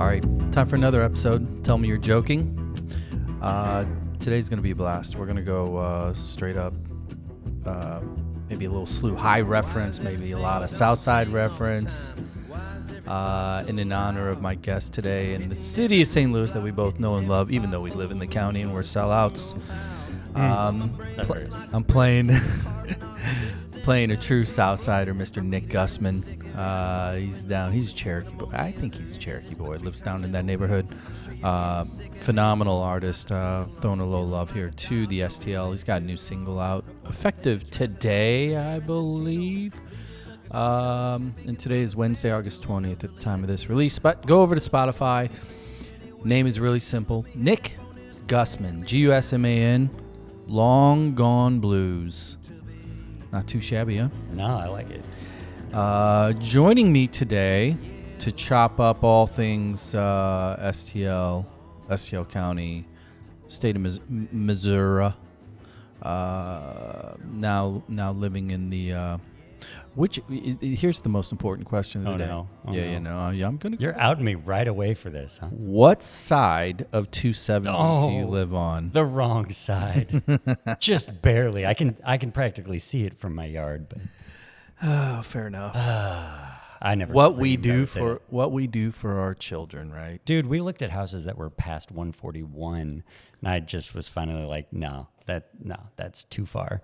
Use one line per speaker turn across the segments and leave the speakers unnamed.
All right, time for another episode. Tell me you're joking. Today's going to be a blast. We're going to go straight up, maybe a little SLU High reference, maybe a lot of Southside reference, in honor of my guest today in the city of St. Louis that we both know and love, even though we live in the county and we're sellouts. I'm playing a true Southsider, Mr. Nick Gussman. He's a Cherokee boy. I think he's a Cherokee boy. Lives down in that neighborhood. Phenomenal artist. Throwing a little love here to the STL. He's got a new single out, effective today, I believe. And today is Wednesday, August 20th at the time of this release. But go over to Spotify. Name is really simple. Nick Gussman. Gusman. Long Gone Blues. Not too shabby, huh?
No, I like it.
Joining me today to chop up all things STL County, state of Missouri. Now living in the here's the most important question of the day.
No.
I'm gonna.
You're outing me right away for this, huh?
What side of 270 do you live on?
The wrong side. Just barely. I can practically see it from my yard, but
Oh, fair enough.
I never.
What we do for our children, right?
Dude, we looked at houses that were past 141, and I just was finally like, no, that's too far.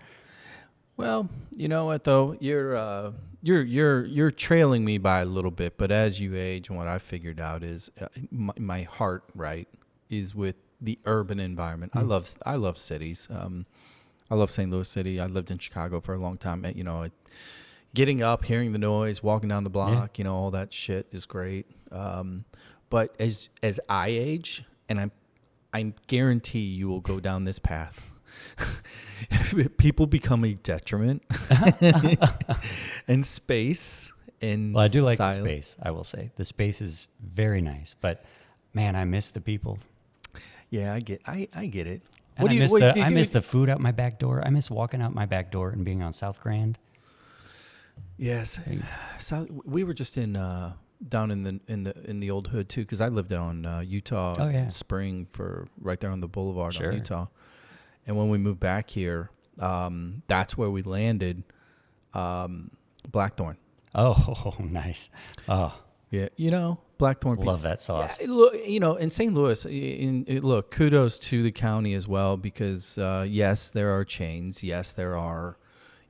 Well, you know what though, you're trailing me by a little bit, but as you age, and what I figured out is my heart, right, is with the urban environment. Mm. I love cities. I love St. Louis City. I lived in Chicago for a long time. Getting up, hearing the noise, walking down the block, all that shit is great. But as I age, and I guarantee you will go down this path. People become a detriment and space and
well, I do like the space. I will say the space is very nice, but man, I miss the people.
Yeah, I get it.
And I miss the food out my back door. I miss walking out my back door and being on South Grand.
Yes, we were just in down in the old hood too, because I lived on Utah Spring for right there on the boulevard on Utah. And when we moved back here, that's where we landed, Blackthorn.
Oh, nice. Oh,
yeah. Blackthorn pizza.
Love that sauce.
Yeah, look, in St. Louis, look, kudos to the county as well, because yes, there are chains. Yes, there are,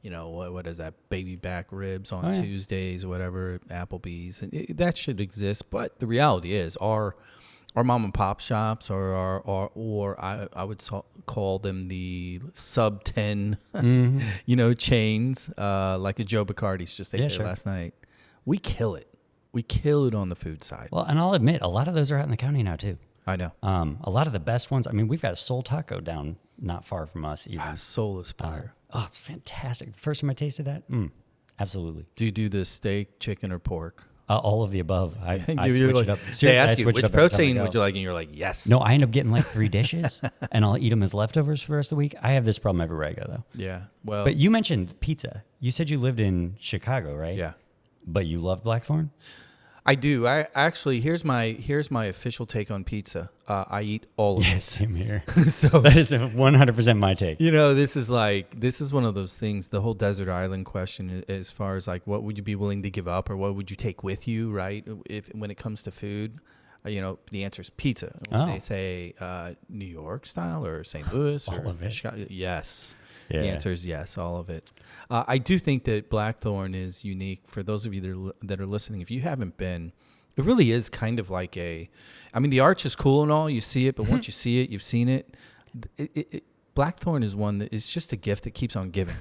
what is that? Baby back ribs on Tuesdays or whatever, Applebee's, and that should exist. But the reality is, our mom and pop shops or I would call them the sub 10, chains, like a Joe Bacardi's just ate there last night. We kill it. We kill it on the food side.
Well, and I'll admit, a lot of those are out in the county now too.
I know.
A lot of the best ones. I mean, we've got a Soul Taco down not far from us even.
Soul is fire.
It's fantastic. The first time I tasted that, absolutely.
Do you do the steak, chicken, or pork?
All of the above. I switch it up. Seriously,
they ask you, which protein would you like? And you're like, yes.
No, I end up getting like 3 dishes, and I'll eat them as leftovers for the rest of the week. I have this problem everywhere I go, though.
Yeah. Well,
but you mentioned pizza. You said you lived in Chicago, right?
Yeah.
But you love Blackthorn?
I do. I actually, here's my official take on pizza. I eat all of it.
Yeah, same here.
So
that is 100% my take.
This is one of those things, the whole desert island question, as far as like, what would you be willing to give up or what would you take with you, right? When it comes to food, the answer is pizza. When they say New York style or St. Louis
all
or
of it.
Chicago, yes.
Yeah.
The answer is yes, all of it. I do think that Blackthorn is unique. For those of you that are listening, if you haven't been, it really is kind of like the arch is cool and all, you see it, but once you see it, you've seen it. Blackthorn is one that is just a gift that keeps on giving.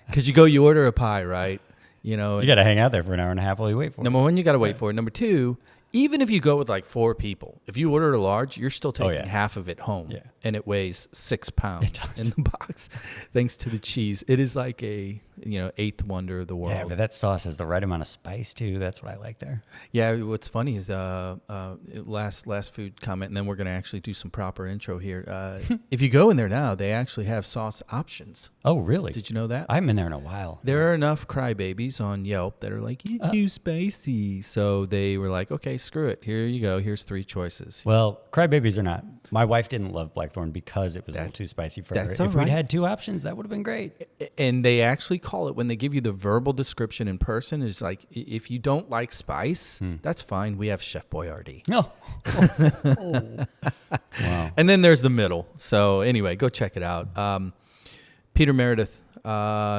Because you order a pie, right? You got
to hang out there for an hour and a half while you wait for it.
Number one, you got to wait for it. Number two, even if you go with like 4 people, if you order a large, you're still taking half of it home.
Yeah.
and it weighs 6 pounds in the box, thanks to the cheese. It is like a eighth wonder of the world.
Yeah, but that sauce has the right amount of spice too. That's what I like there.
Yeah, what's funny is last food comment, and then we're going to actually do some proper intro here. If you go in there now, they actually have sauce options.
Oh, really?
Did you know that?
I haven't been there in a while.
There are enough crybabies on Yelp that are like, it's too spicy. So they were like, okay, screw it. Here you go. Here's 3 choices.
Well, crybabies are not. My wife didn't love blackthorn because it was a little too spicy for her.
That's
If
all right.
we'd had 2 options, that would have been great.
And they actually call it, when they give you the verbal description in person, it's like, if you don't like spice, that's fine. We have Chef Boyardee.
No. Wow.
And then there's the middle. So anyway, go check it out. Peter Merideth,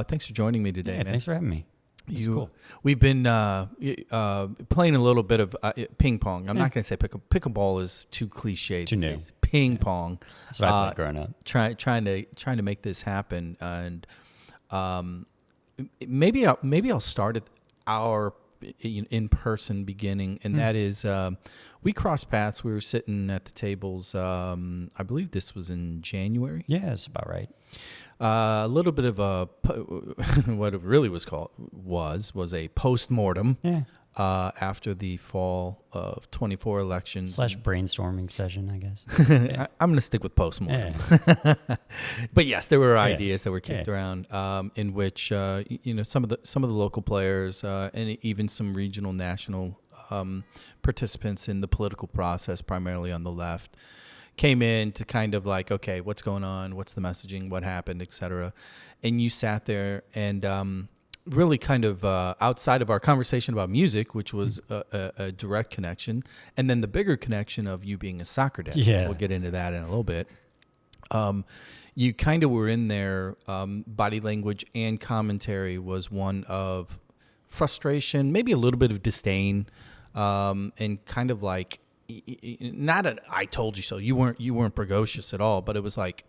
thanks for joining me today,
Yeah,
man.
thanks for having me. It's cool.
We've been playing a little bit of ping pong. I'm not going to say pickleball is too cliche.
Too new.
Ping pong.
That's what I played growing up.
Trying to make this happen, and maybe I'll start at our in-person beginning, and that is we crossed paths. We were sitting at the tables. I believe this was in January.
Yeah, that's about right.
A little bit of a what it really was called was a post-mortem after the fall of 24 elections.
/ brainstorming session, I guess.
I'm going to stick with post-mortem.
Yeah.
But yes, there were ideas that were kicked around in which some of the local players and even some regional, national participants in the political process, primarily on the left, came in to kind of like, okay, what's going on? What's the messaging? What happened, et cetera. And you sat there and really kind of outside of our conversation about music, which was a direct connection, and then the bigger connection of you being a soccer dad.
Yeah.
We'll get into that in a little bit. You kind of were in there. Body language and commentary was one of frustration, maybe a little bit of disdain, and kind of like, not an "I told you so." You weren't precocious at all, but it was like,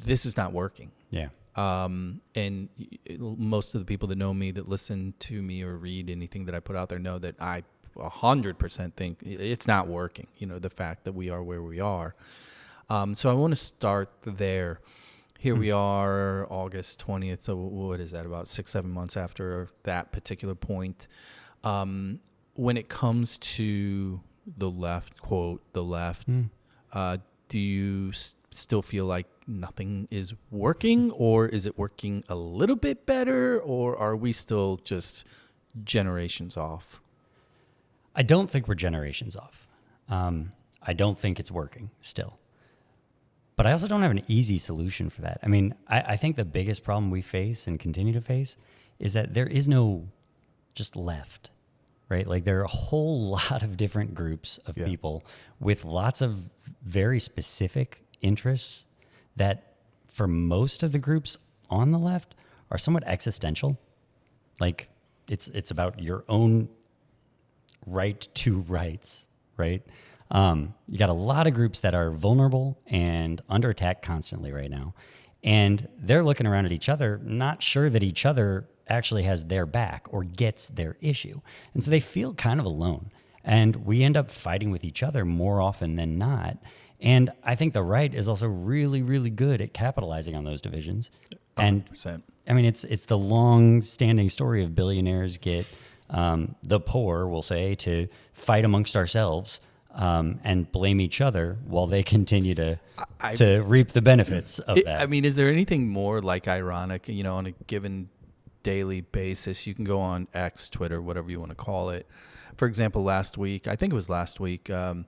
this is not working.
Yeah.
And most of the people that know me, that listen to me or read anything that I put out there, know that I 100% think it's not working. The fact that we are where we are. So I want to start there. Here we are, August 20th. So what is that? About 6-7 months after that particular point. When it comes to the left, quote, the left, do you still feel like nothing is working, or is it working a little bit better, or are we still just generations off?
I don't think we're generations off. I don't think it's working still. But I also don't have an easy solution for that. I mean, I think the biggest problem we face and continue to face is that there is no just left. Right? Like there are a whole lot of different groups of people with lots of very specific interests that for most of the groups on the left are somewhat existential. Like it's about your own right to rights, right? You got a lot of groups that are vulnerable and under attack constantly right now. And they're looking around at each other, not sure that each other actually has their back or gets their issue. And so they feel kind of alone. And we end up fighting with each other more often than not. And I think the right is also really, really good at capitalizing on those divisions.
100%.
And I mean, it's the long-standing story of billionaires get the poor, we'll say, to fight amongst ourselves and blame each other while they continue to reap the benefits of that.
I mean, is there anything more like ironic, on a given daily basis? You can go on X, Twitter, whatever you want to call it. For example, last week, the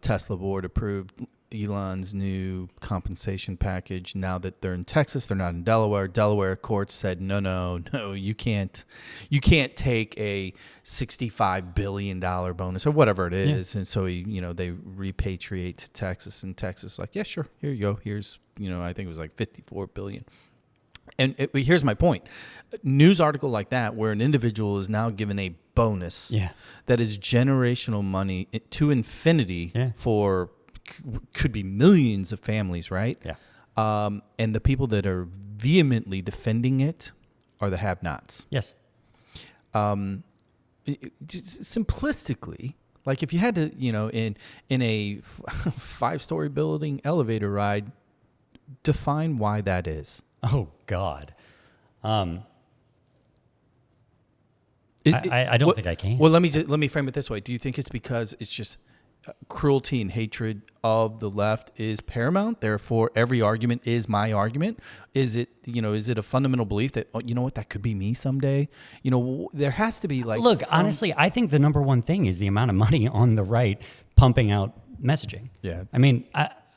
Tesla board approved Elon's new compensation package. Now that they're in Texas, they're not in Delaware. Delaware courts said, no, you can't take a $65 billion bonus or whatever it is. And so they repatriate to Texas, and Texas like, yeah, sure, here you go. Here's, I think it was like $54 billion. And here's my point. A news article like that, where an individual is now given a bonus that is generational money to infinity for could be millions of families, right?
Yeah.
And the people that are vehemently defending it are the have-nots.
Yes.
Just simplistically, Like if you had to, in a 5-story building elevator ride, define why that is.
Oh God. I don't think I can.
Well, let me frame it this way. Do you think it's because it's just cruelty and hatred of the left is paramount? Therefore, every argument is my argument. Is it a fundamental belief that, oh, you know what, that could be me someday? There has to be like.
Look, honestly, I think the number one thing is the amount of money on the right pumping out messaging.
Yeah.
I mean,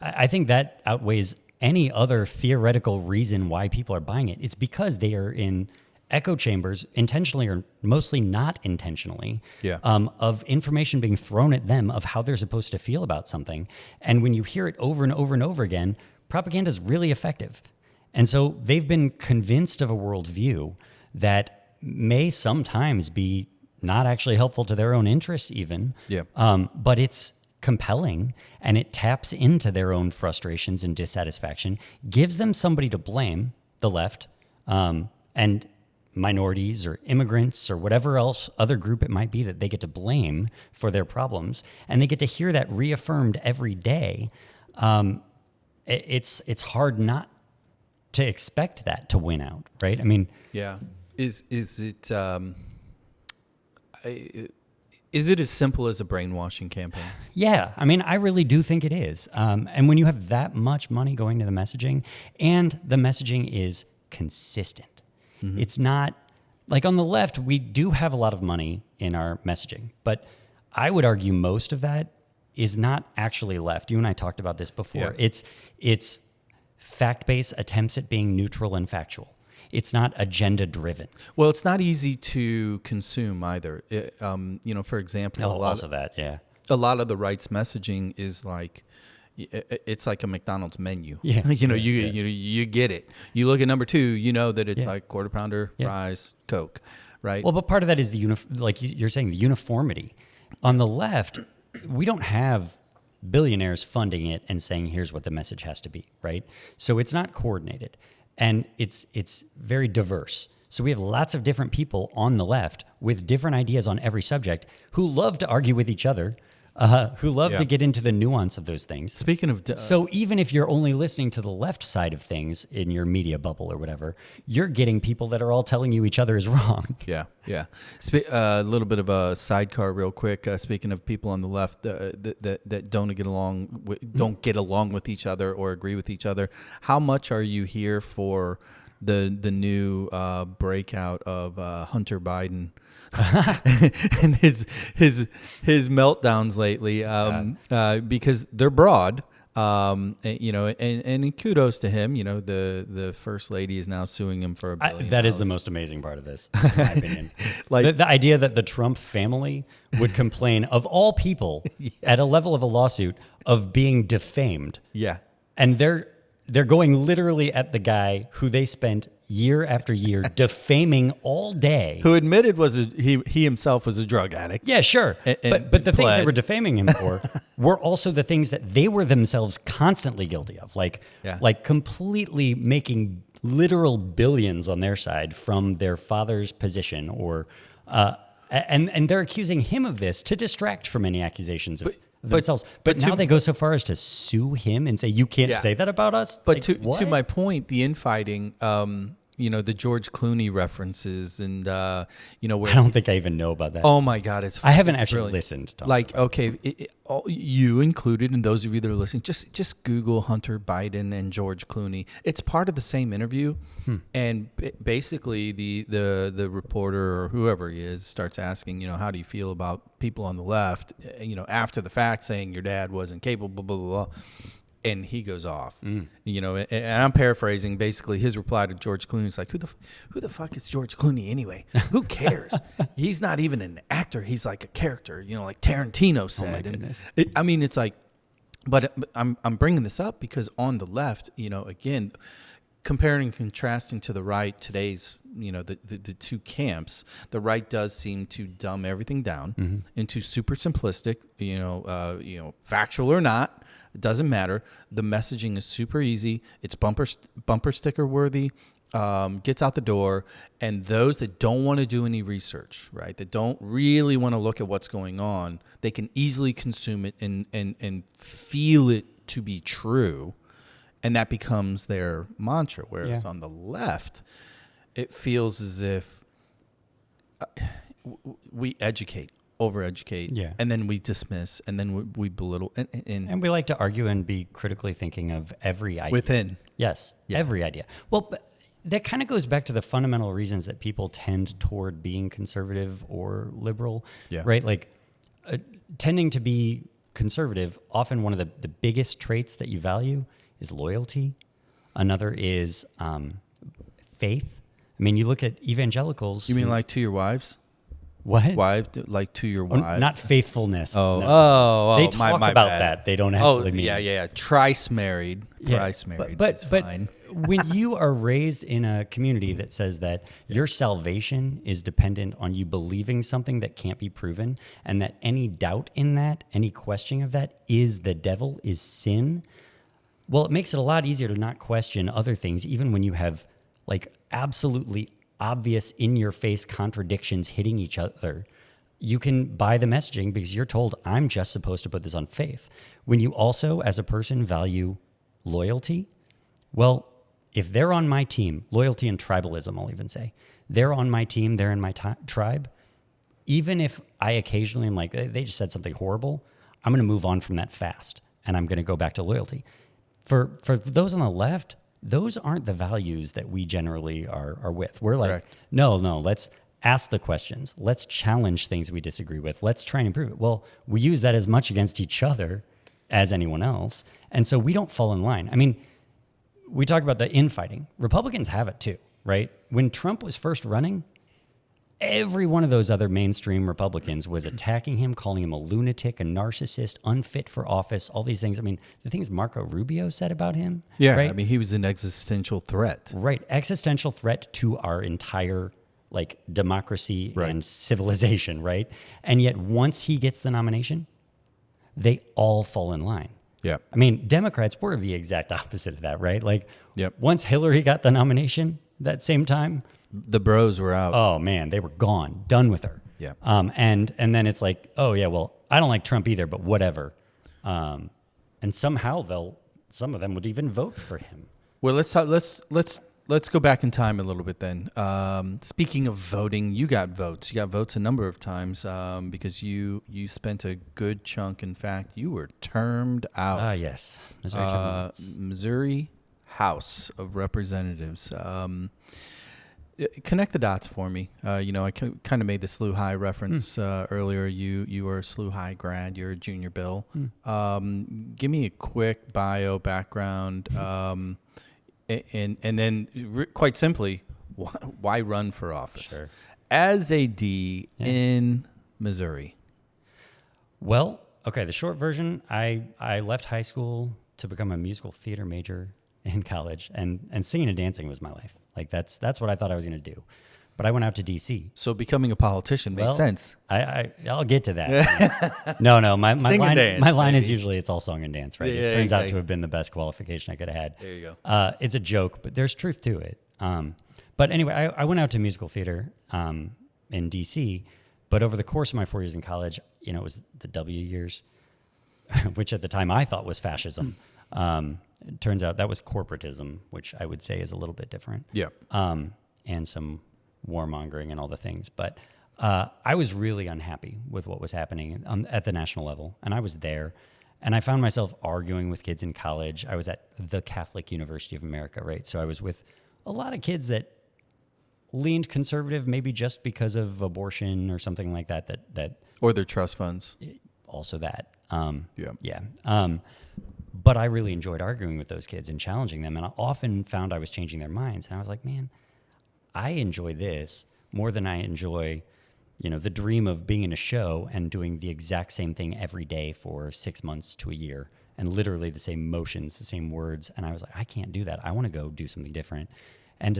I think that outweighs any other theoretical reason why people are buying it. It's because they are in echo chambers, intentionally or mostly not intentionally, of information being thrown at them of how they're supposed to feel about something. And when you hear it over and over and over again, propaganda is really effective. And so they've been convinced of a worldview that may sometimes be not actually helpful to their own interests even, but it's compelling and it taps into their own frustrations and dissatisfaction, gives them somebody to blame, the left, and minorities or immigrants or whatever else other group it might be that they get to blame for their problems, and they get to hear that reaffirmed every day. It's hard not to expect that to win out, right? I mean,
is it as simple as a brainwashing campaign?
Yeah, I mean, I really do think it is. And when you have that much money going to the messaging, and the messaging is consistent. It's not like on the left, we do have a lot of money in our messaging, but I would argue most of that is not actually left. You and I talked about this before. Yeah. It's fact-based attempts at being neutral and factual. It's not agenda-driven.
Well, it's not easy to consume either. For example, a lot of the right's messaging is like, it's like a McDonald's menu.
Yeah.
You get it. You look at number 2, you know that it's like quarter pounder, fries, Coke, right?
Well, but part of that is like you're saying, the uniformity. On the left, we don't have billionaires funding it and saying, here's what the message has to be, right? So it's not coordinated, and it's very diverse. So we have lots of different people on the left with different ideas on every subject who love to argue with each other, who love to get into the nuance of those things.
Speaking of...
so even if you're only listening to the left side of things in your media bubble or whatever, you're getting people that are all telling you each other is wrong.
Yeah. A little bit of a sidecar real quick. Speaking of people on the left that don't get along with each other or agree with each other, how much are you here for the new breakout of Hunter Biden and his meltdowns lately, because they're broad, and kudos to him. The first lady is now suing him for $1 billion.
That is the most amazing part of this, in my opinion. Like the idea that the Trump family would complain of all people at a level of a lawsuit of being defamed.
Yeah,
and they're going literally at the guy who they spent year after year defaming all day.
Who admitted he himself was a drug addict.
Yeah, sure. But the things they were defaming him for were also the things that they were themselves constantly guilty of. Like completely making literal billions on their side from their father's position, or and they're accusing him of this to distract from any accusations of themselves. But now they go so far as to sue him and say, you can't say that about us?
But to my point, the infighting, the George Clooney references and, where
I don't think I even know about that.
Oh my God. I
haven't actually listened to
like, okay, you included, and those of you that are listening, just Google Hunter Biden and George Clooney. It's part of the same interview. And basically the reporter or whoever he is starts asking, how do you feel about people on the left, after the fact, saying your dad wasn't capable, blah, blah, blah. And he goes off, and I'm paraphrasing. Basically, his reply to George Clooney is like, "Who the fuck is George Clooney anyway? Who cares? He's not even an actor. He's like a character, like Tarantino said."
Oh my goodness.
And it's like, but I'm bringing this up because on the left, again, comparing and contrasting to the right, today's, the two camps, the right does seem to dumb everything down into super simplistic, factual or not. It doesn't matter. The messaging is super easy. It's bumper sticker worthy. gets out the door, and those that don't want to do any research, right, that don't really want to look at what's going on, they can easily consume it and feel it to be true, and that becomes their mantra. Whereas on the left, it feels as if we educate, overeducate, and then we dismiss, and then we belittle,
and we like to argue and be critically thinking of every idea
within.
Yes, every idea. Well, but that kind of goes back to the fundamental reasons that people tend toward being conservative or liberal, right? Like tending to be conservative, often one of the biggest traits that you value is loyalty. Another is faith. I mean, you look at evangelicals.
You mean like to your wives?
What?
Wife, like to your wives?
Not faithfulness.
Oh,
no.
oh,
they talk
my
about
bad.
that. They don't actually mean.
Yeah. Thrice married. Thrice married.
But
fine.
When you are raised in a community that says that your salvation is dependent on you believing something that can't be proven, and that any doubt in that, any questioning of that is the devil, is sin, well, it makes it a lot easier to not question other things, even when you have like absolutely obvious in-your-face contradictions hitting each other. You can buy the messaging because you're told, I'm just supposed to put this on faith. When you also, as a person, value loyalty, well, if they're on my team, loyalty and tribalism, I'll even say, they're on my team, they're in my tribe, even if I occasionally am like, they just said something horrible, I'm going to move on from that fast, and I'm going to go back to loyalty. For those on the left, those aren't the values that we generally are with. We're like,
Correct.
no, let's ask the questions. Let's challenge things we disagree with. Let's try and improve it. Well, we use that as much against each other as anyone else. And so we don't fall in line. I mean, we talk about the infighting. Republicans have it too, right? When Trump was first running, every one of those other mainstream Republicans was attacking him, calling him a lunatic, a narcissist, unfit for office, all these things. I mean, the things Marco Rubio said about him.
Yeah,
right?
I mean, he was an existential threat.
Right. Existential threat to our entire like democracy and civilization, right? And yet once he gets the nomination, they all fall in line.
Yeah.
I mean, Democrats were the exact opposite of that, right? Like
Yep.
once Hillary got the nomination that same time,
The bros were out.
oh man, they were gone, done with her.
Yeah.
And then it's like, oh yeah, well, I don't like Trump either, but whatever. And somehow some of them would even vote for him.
Well, let's go back in time a little bit then. Speaking of voting, you got votes. You got votes a number of times because you spent a good chunk. In fact, you were termed out.
Yes. Missouri
Missouri House of Representatives. Connect the dots for me. I kind of made the SLU High reference earlier. You were a SLU High grad. You're a junior Bill. Give me a quick bio background, and then quite simply, why run for office
Sure.
as a D in Missouri?
Well, okay, the short version, I left high school to become a musical theater major in college, and singing and dancing was my life. Like that's what I thought I was going to do. But I went out to D.C.
So becoming a politician makes sense.
I'll get to that. No, my
Sing and dance,
line is
maybe.
usually it's all song and dance, right?
Yeah,
It turns out
exactly.
to have been the best qualification I could have had.
There you go.
It's a joke, but there's truth to it. But anyway, I went out to musical theater in D.C., but over the course of my 4 years in college, it was the W years, which at the time I thought was fascism. It turns out that was corporatism, which I would say is a little bit different.
Yeah.
And some warmongering and all the things. But I was really unhappy with what was happening at the national level. And I was there. And I found myself arguing with kids in college. I was at the Catholic University of America, right? So I was with a lot of kids that leaned conservative, maybe just because of abortion or something like that.
Or their trust funds.
Also that.
Yeah.
But I really enjoyed arguing with those kids and challenging them. And I often found I was changing their minds. And I was like, man, I enjoy this more than I enjoy, the dream of being in a show and doing the exact same thing every day for 6 months to a year and literally the same motions, the same words. And I was like, I can't do that. I want to go do something different. And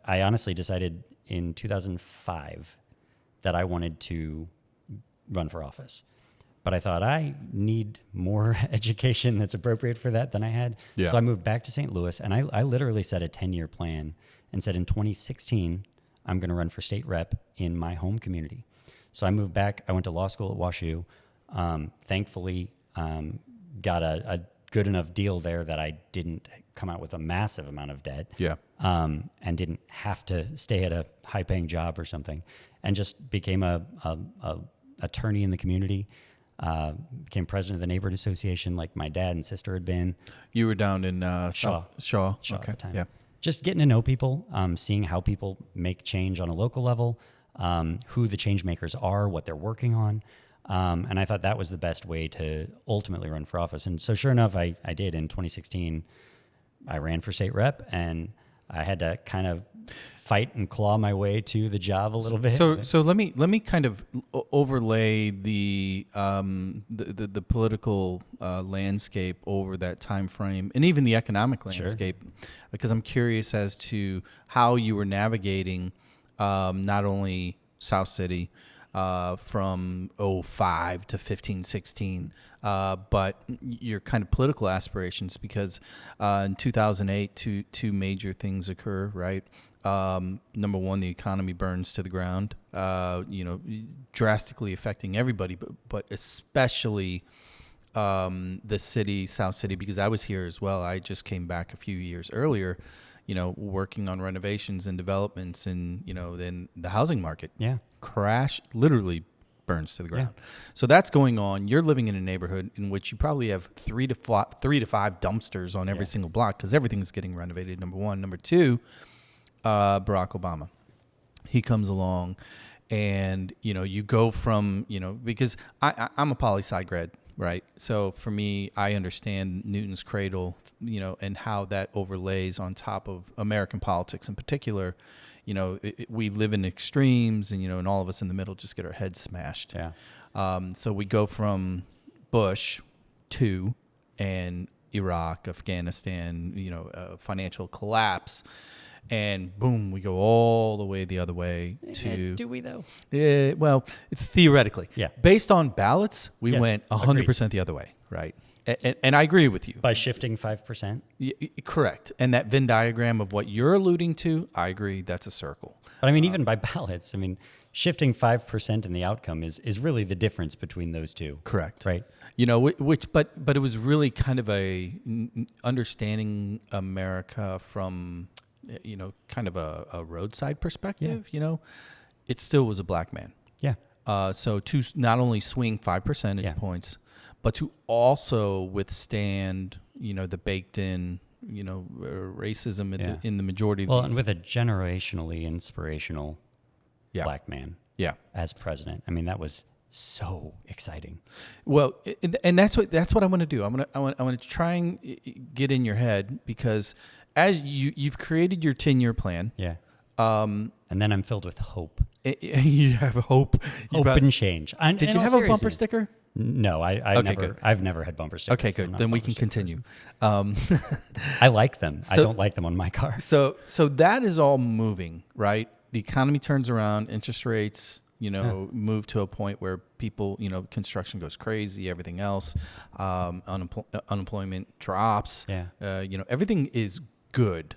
I honestly decided in 2005 that I wanted to run for office. But I thought I need more education that's appropriate for that than I had.
Yeah.
So I moved back to St. Louis, and I literally set a 10-year plan and said in 2016, I'm going to run for state rep in my home community. So I moved back. I went to law school at WashU. Thankfully, got a good enough deal there that I didn't come out with a massive amount of debt.
Yeah.
And didn't have to stay at a high-paying job or something, and just became a attorney in the community. Became president of the neighborhood association, like my dad and sister had been.
You were down in
Shaw.
Shaw.
Shaw
Okay.
at the time.
Yeah.
Just getting to know people, seeing how people make change on a local level, who the change makers are, what they're working on. And I thought that was the best way to ultimately run for office. And so sure enough, I did. In 2016, I ran for state rep, and I had to kind of fight and claw my way to the job a little bit.
So let me kind of overlay the political landscape over that time frame, and even the economic landscape, because I'm curious as to how you were navigating not only South City from 05 to 15, 16, but your kind of political aspirations, because in 2008, two major things occur, right? Number one, the economy burns to the ground, drastically affecting everybody, but especially the city, South City, because I was here as well. I just came back a few years earlier, working on renovations and developments, and, then the housing market literally burns to the ground. Yeah. So that's going on. You're living in a neighborhood in which you probably have 3 to 5 dumpsters on every single block, because everything's getting renovated, number one. Number two, Barack Obama. He comes along, and, you go from, because I'm a poli-sci grad, right? So for me, I understand Newton's cradle, and how that overlays on top of American politics in particular. We live in extremes, and all of us in the middle just get our heads smashed.
Yeah.
So we go from Bush to and Iraq, Afghanistan, financial collapse, and boom, we go all the way the other way to.
Do we though?
Well, theoretically,
yeah.
Based on ballots, we went 100% the other way, right? And I agree with you.
By shifting 5%?
Correct. And that Venn diagram of what you're alluding to, I agree, that's a circle.
But I mean, even by ballots, shifting 5% in the outcome is really the difference between those two.
Correct.
Right.
But it was really kind of a understanding America from, kind of a roadside perspective, It still was a black man.
Yeah.
So to not only swing 5 percentage points, but to also withstand, the baked-in, racism in the majority of these.
And with a generationally inspirational black man as president. That was so exciting.
Well, and that's what I want to do. I want to try and get in your head, because as you've created your 10-year plan.
Yeah. And then I'm filled with hope.
You have hope.
Hope and change.
Did you have a bumper sticker?
No, I've never had bumper stickers.
Okay, good. Then we can continue.
I like them. I don't like them on my car.
So that is all moving, right? The economy turns around, interest rates, move to a point where people, construction goes crazy, everything else, unemployment drops.
Yeah.
Everything is good.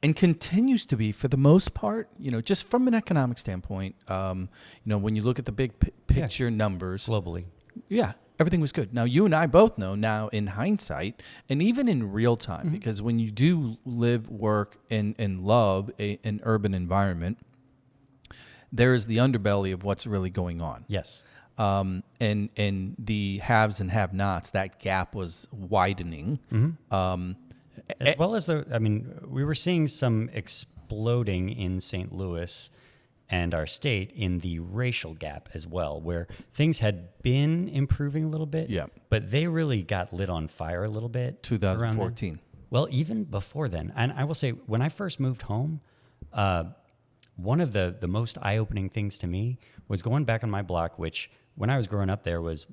And continues to be for the most part, just from an economic standpoint, when you look at the big picture numbers.
Globally.
Yeah, everything was good. Now, you and I both know now in hindsight, and even in real time, because when you do live, work, and love an urban environment, there is the underbelly of what's really going on.
Yes.
And the haves and have-nots, that gap was widening.
As well as we were seeing some exploding in St. Louis and our state in the racial gap as well, where things had been improving a little bit, but they really got lit on fire a little bit.
2014.
Well, even before then. And I will say, when I first moved home, one of the most eye-opening things to me was going back on my block, which when I was growing up there was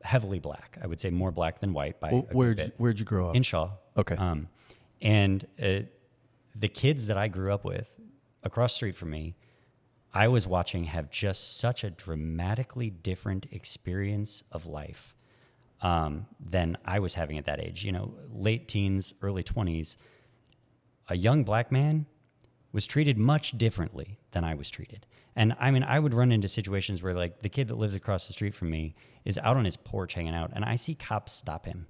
heavily black. I would say more black than white by a good bit.
Where'd you grow up?
In Shaw.
Okay.
And the kids that I grew up with across the street from me, I was watching have just such a dramatically different experience of life than I was having at that age. You know, late teens, early 20s, a young black man was treated much differently than I was treated. And I mean, I would run into situations where like the kid that lives across the street from me is out on his porch hanging out, and I see cops stop him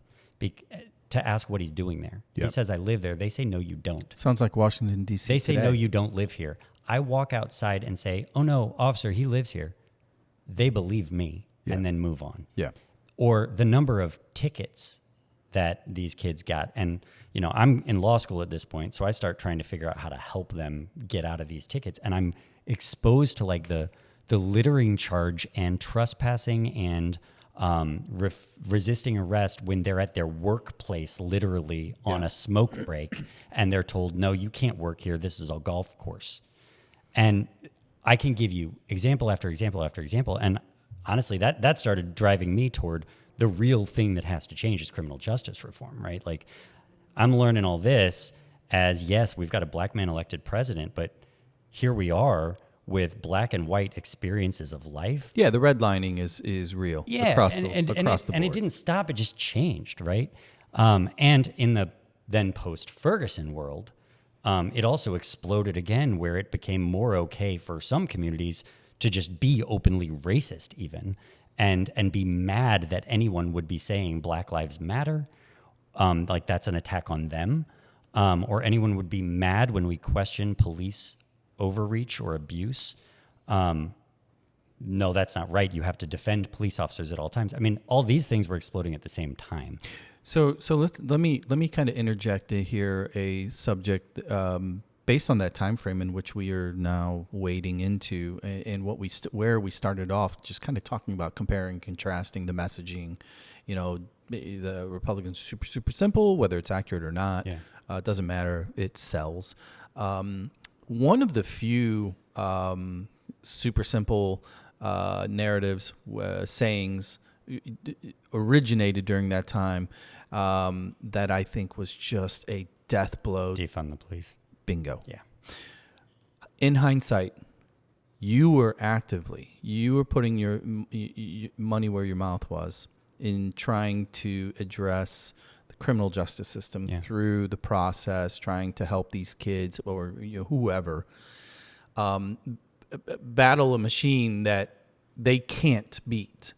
to ask what he's doing there.
Yep.
He says, I live there. They say, no, you don't.
Sounds like Washington, D.C.
They say,
today.
no, you don't live here. I walk outside and say, oh, no, officer, he lives here. They believe me and then move on.
Yeah.
Or the number of tickets that these kids got. And, you know, I'm in law school at this point, so I start trying to figure out how to help them get out of these tickets. And I'm exposed to like the littering charge and trespassing and resisting arrest when they're at their workplace, literally on a smoke break, and they're told, no, you can't work here. This is a golf course. And I can give you example after example after example. And honestly, that started driving me toward the real thing that has to change is criminal justice reform, right? Like, I'm learning all this as, yes, we've got a black man elected president, but here we are with black and white experiences of life.
Yeah, the redlining is real.
Yeah,
across the board.
And it didn't stop; it just changed, right? And in the then post-Ferguson world, it also exploded again, where it became more okay for some communities to just be openly racist, even, and be mad that anyone would be saying Black Lives Matter, like that's an attack on them, or anyone would be mad when we question police overreach or abuse. No, that's not right. You have to defend police officers at all times. I mean, all these things were exploding at the same time.
So let me kind of interject here a subject based on that time frame in which we are now wading into, and what where we started off, just kind of talking about comparing, contrasting the messaging. You know, the Republicans are super simple, whether it's accurate or not.
Yeah.
It doesn't matter. It sells. One of the few super simple narratives, sayings originated during that time that I think was just a death blow.
Defund the police.
Bingo.
Yeah.
In hindsight, you were putting your money where your mouth was in trying to address the criminal justice system through the process, trying to help these kids or whoever battle a machine that they can't beat.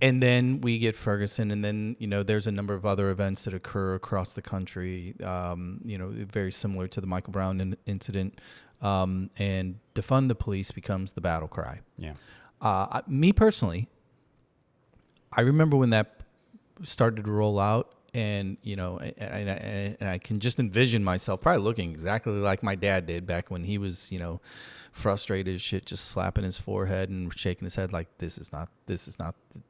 And then we get Ferguson, and then, there's a number of other events that occur across the country, very similar to the Michael Brown incident, and defund the police becomes the battle cry.
Yeah.
Me personally, I remember when that started to roll out, and, and I can just envision myself probably looking exactly like my dad did back when he was, frustrated as shit, just slapping his forehead and shaking his head like this is not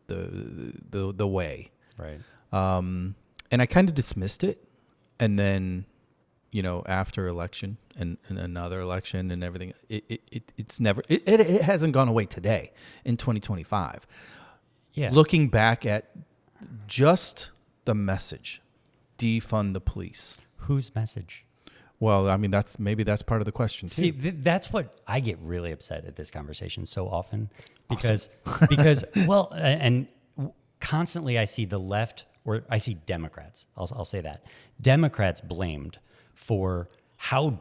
the way.
Right.
And I kind of dismissed it, and then after election and another election and everything, it hasn't gone away today in 2025.
Yeah.
Looking back at just the message, defund the police.
Whose message?
Well, I mean, that's part of the question too.
See, that's what I get really upset at this conversation so often, because well, and constantly I see the left, or I see Democrats. I'll say that Democrats blamed for how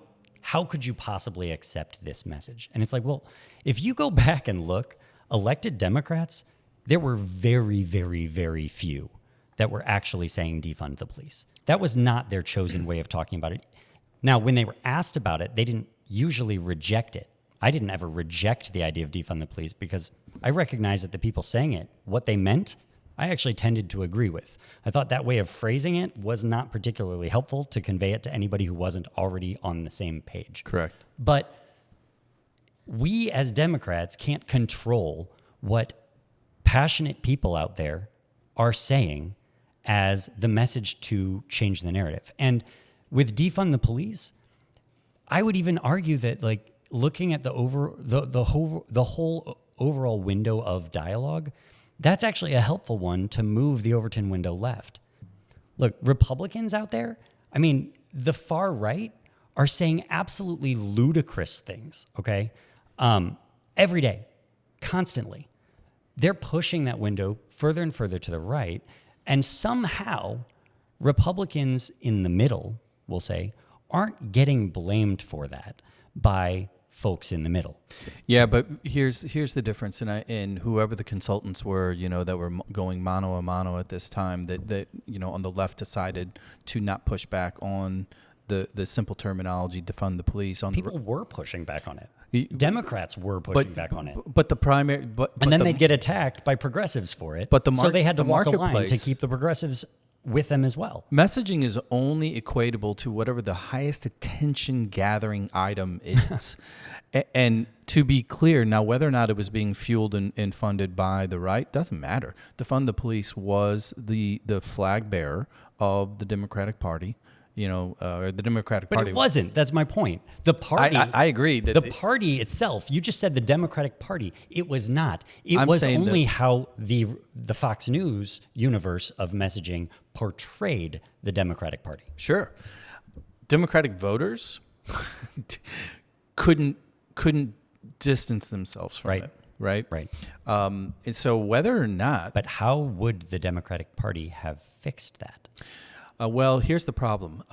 could you possibly accept this message? And it's like, well, if you go back and look, elected Democrats, there were very, very, very few that were actually saying defund the police. That was not their chosen way of talking about it. Now, when they were asked about it, they didn't usually reject it. I didn't ever reject the idea of defund the police because I recognized that the people saying it, what they meant, I actually tended to agree with. I thought that way of phrasing it was not particularly helpful to convey it to anybody who wasn't already on the same page.
Correct.
But we as Democrats can't control what passionate people out there are saying as the message to change the narrative. And with defund the police, I would even argue that, like, looking at the whole overall window of dialogue, that's actually a helpful one to move the Overton window left. Look, Republicans out there, I mean, the far right are saying absolutely ludicrous things, okay? every day, constantly. They're pushing that window further and further to the right, and somehow Republicans in the middle, we'll say, aren't getting blamed for that by folks in the middle.
Yeah, but here's the difference, and whoever the consultants were, that were going mano a mano at this time, that on the left decided to not push back on the simple terminology, defund the police.
People were pushing back on it. Democrats were pushing back on it. But then they'd get attacked by progressives for it. So they had to walk a line to keep the progressives with them as well.
Messaging is only equatable to whatever the highest attention gathering item is. And to be clear, now whether or not it was being fueled and funded by the right doesn't matter. Defund the police was the flag bearer of the Democratic Party. Or the Democratic Party.
But it wasn't. That's my point. The party.
I agree.
The party itself. You just said the Democratic Party. It was not. It was only how the Fox News universe of messaging portrayed the Democratic Party.
Sure. Democratic voters couldn't distance themselves from it. Right. And so whether or not.
But how would the Democratic Party have fixed that?
Well, here's the problem.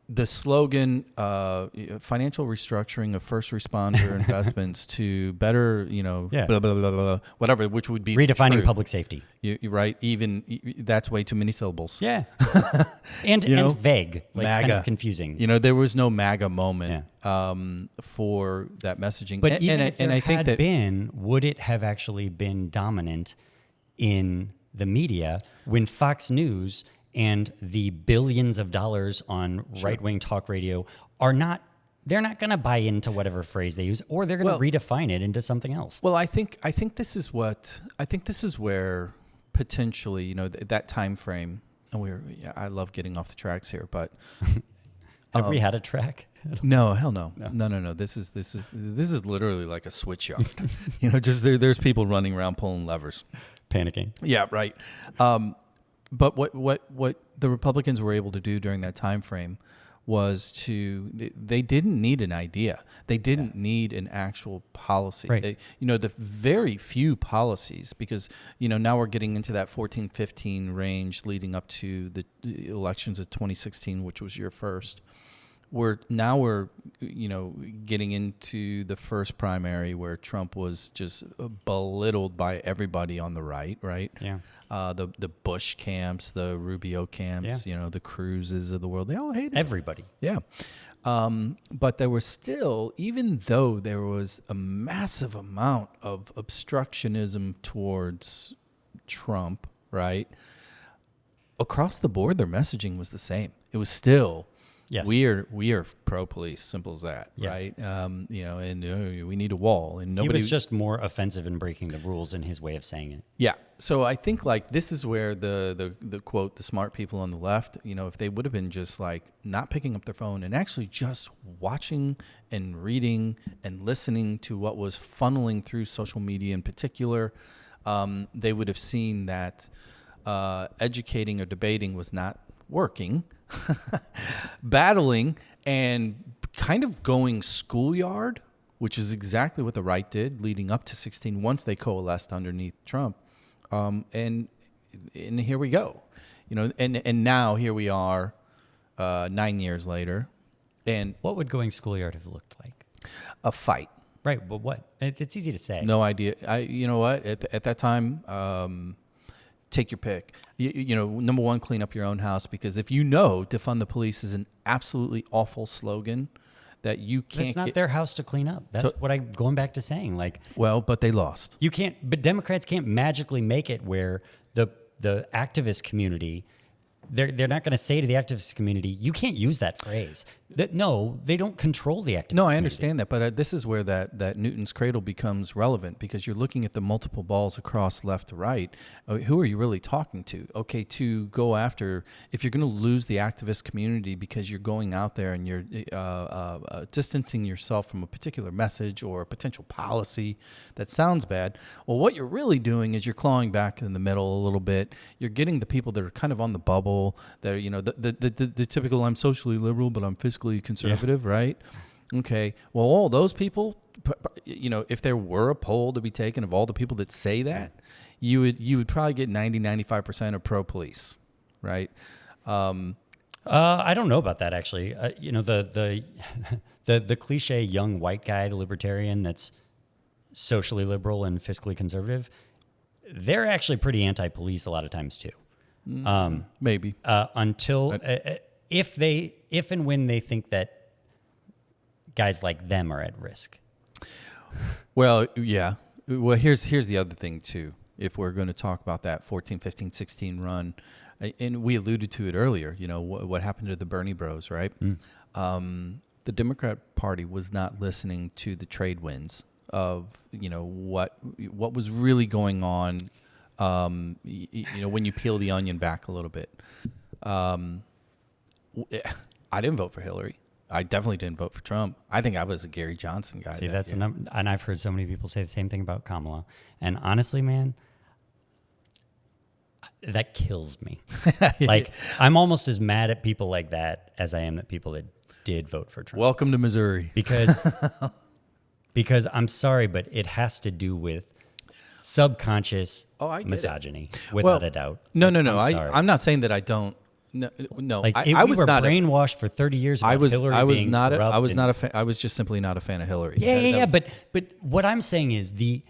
The slogan, financial restructuring of first responder investments to better, blah, blah, blah, blah, whatever, which would be
redefining
true.
Public safety.
You're right. Even that's way too many syllables.
Yeah. and vague, like
MAGA.
kind of confusing.
There was no MAGA moment for that messaging.
But even if there had been, would it have actually been dominant in the media when Fox News and the billions of dollars on right-wing talk radio they're not going to buy into whatever phrase they use, or they're going to redefine it into something else.
Well, I think this is where potentially, that time frame, and I love getting off the tracks here, but
have we had a track?
No, hell no. No. This is literally like a switch yard. Just there's people running around pulling levers,
panicking.
Yeah, right. But what the Republicans were able to do during that time frame was they didn't need an idea. They didn't need an actual policy.
Right.
The very few policies, because, now we're getting into that 14-15 range leading up to the elections of 2016, which was your first. We're getting into the first primary where Trump was just belittled by everybody on the right.
Yeah.
The Bush camps, the Rubio camps, the Cruzes of the world, they all hated
everybody.
Yeah. But there was still, even though there was a massive amount of obstructionism towards Trump, right? Across the board, their messaging was the same. It was still, yes, we are pro-police, simple as that, right? And we need a wall, and nobody.
He was just more offensive in breaking the rules in his way of saying it.
Yeah. So I think this is where the quote, the smart people on the left, if they would have been just not picking up their phone and actually just watching and reading and listening to what was funneling through social media in particular, they would have seen that educating or debating was not working. Battling and kind of going schoolyard, which is exactly what the right did leading up to 16 once they coalesced underneath Trump. And here we go, and now here we are 9 years later. And
what would going schoolyard have looked like?
A fight.
Right. But what? It's easy to say.
No idea. You know what? At that time, take your pick. Number one, clean up your own house, because if defund the police is an absolutely awful slogan that you can't.
It's not their house to clean up. That's what I'm going back to saying.
But they lost.
You can't. But Democrats can't magically make it where the activist community. They're not going to say to the activist community, you can't use that phrase. No, they don't control the activist community.
No, I understand that, but this is where that Newton's cradle becomes relevant, because you're looking at the multiple balls across left to right. Who are you really talking to? Okay, to go after, if you're going to lose the activist community because you're going out there and you're distancing yourself from a particular message or a potential policy that sounds bad, well, what you're really doing is you're clawing back in the middle a little bit. You're getting the people that are kind of on the bubble, that are, the typical, I'm socially liberal, but I'm fiscally conservative, right? Okay. Well, all those people, if there were a poll to be taken of all the people that say that, you would probably get 90-95% of pro police, right?
I don't know about that actually. The cliche young white guy, the libertarian that's socially liberal and fiscally conservative, they're actually pretty anti-police a lot of times too.
Maybe
until if and when they think that guys like them are at risk.
Well, yeah. Well, here's the other thing too. If we're going to talk about that 14, 15, 16 run, and we alluded to it earlier, what happened to the Bernie bros, right? The Democrat Party was not listening to the trade winds of, what was really going on, when you peel the onion back a little bit. I didn't vote for Hillary. I definitely didn't vote for Trump. I think I was a Gary Johnson guy.
See, that's and I've heard so many people say the same thing about Kamala. And honestly, man, that kills me. Like, I'm almost as mad at people like that as I am at people that did vote for Trump.
Welcome to Missouri.
Because I'm sorry, but it has to do with subconscious misogyny, without a doubt.
No. I'm not saying that I don't. No.
Like,
I was
were
not
brainwashed for 30 years.
I was
Hillary
not.
being
I was
corrupt
not a fan. I was just simply not a fan of Hillary.
Yeah. But what I'm saying is the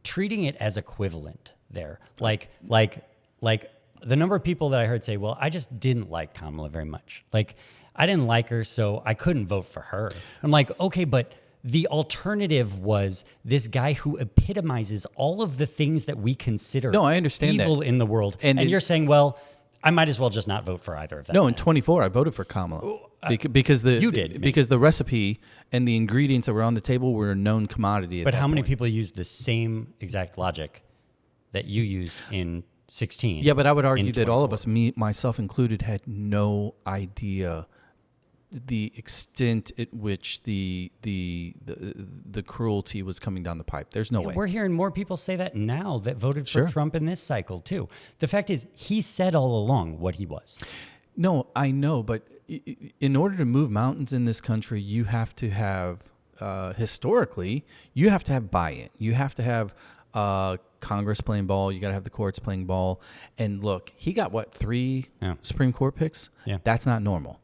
treating it as equivalent there, like the number of people that I heard say, "Well, I just didn't like Kamala very much. Like, I didn't like her, so I couldn't vote for her." I'm like, okay, but the alternative was this guy who epitomizes all of the things that we consider
I understand
evil
that.
in the world. And you're saying, well, I might as well just not vote for either of them.
No, in 24, I voted for Kamala because
you did,
because the recipe and the ingredients that were on the table were a known commodity.
But how many people used the same exact logic that you used in 16?
Yeah, but I would argue that all of us, myself included, had no idea the extent at which the cruelty was coming down the pipe. There's no way.
We're hearing more people say that now that voted for Trump in this cycle too. The fact is, he said all along what he was.
No, I know, but in order to move mountains in this country, you have to have, historically, you have to have buy-in. You have to have Congress playing ball. You got to have the courts playing ball. And look, he got 3 Supreme Court picks?
Yeah.
That's not normal.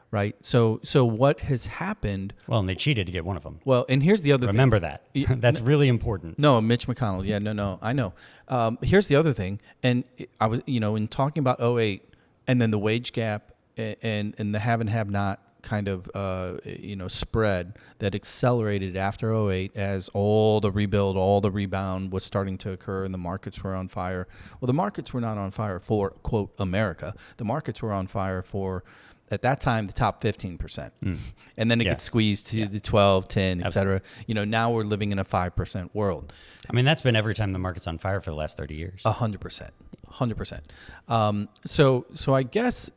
Right.
So what has happened?
Well, and they cheated to get one of them.
Well, and here's the other
Remember that. That's really important.
No, Mitch McConnell. Yeah, no, I know. Here's the other thing. And I was, in talking about 08 and then the wage gap and the have and have not kind of, spread that accelerated after 08 as all the rebuild, all the rebound was starting to occur and the markets were on fire. Well, the markets were not on fire for, quote, America. The markets were on fire for, at that time, the top 15%. And then it gets squeezed to the 12, 10, et cetera. Now we're living in a 5% world.
I mean, that's been every time the market's on fire for the last 30 years.
100%. So I guess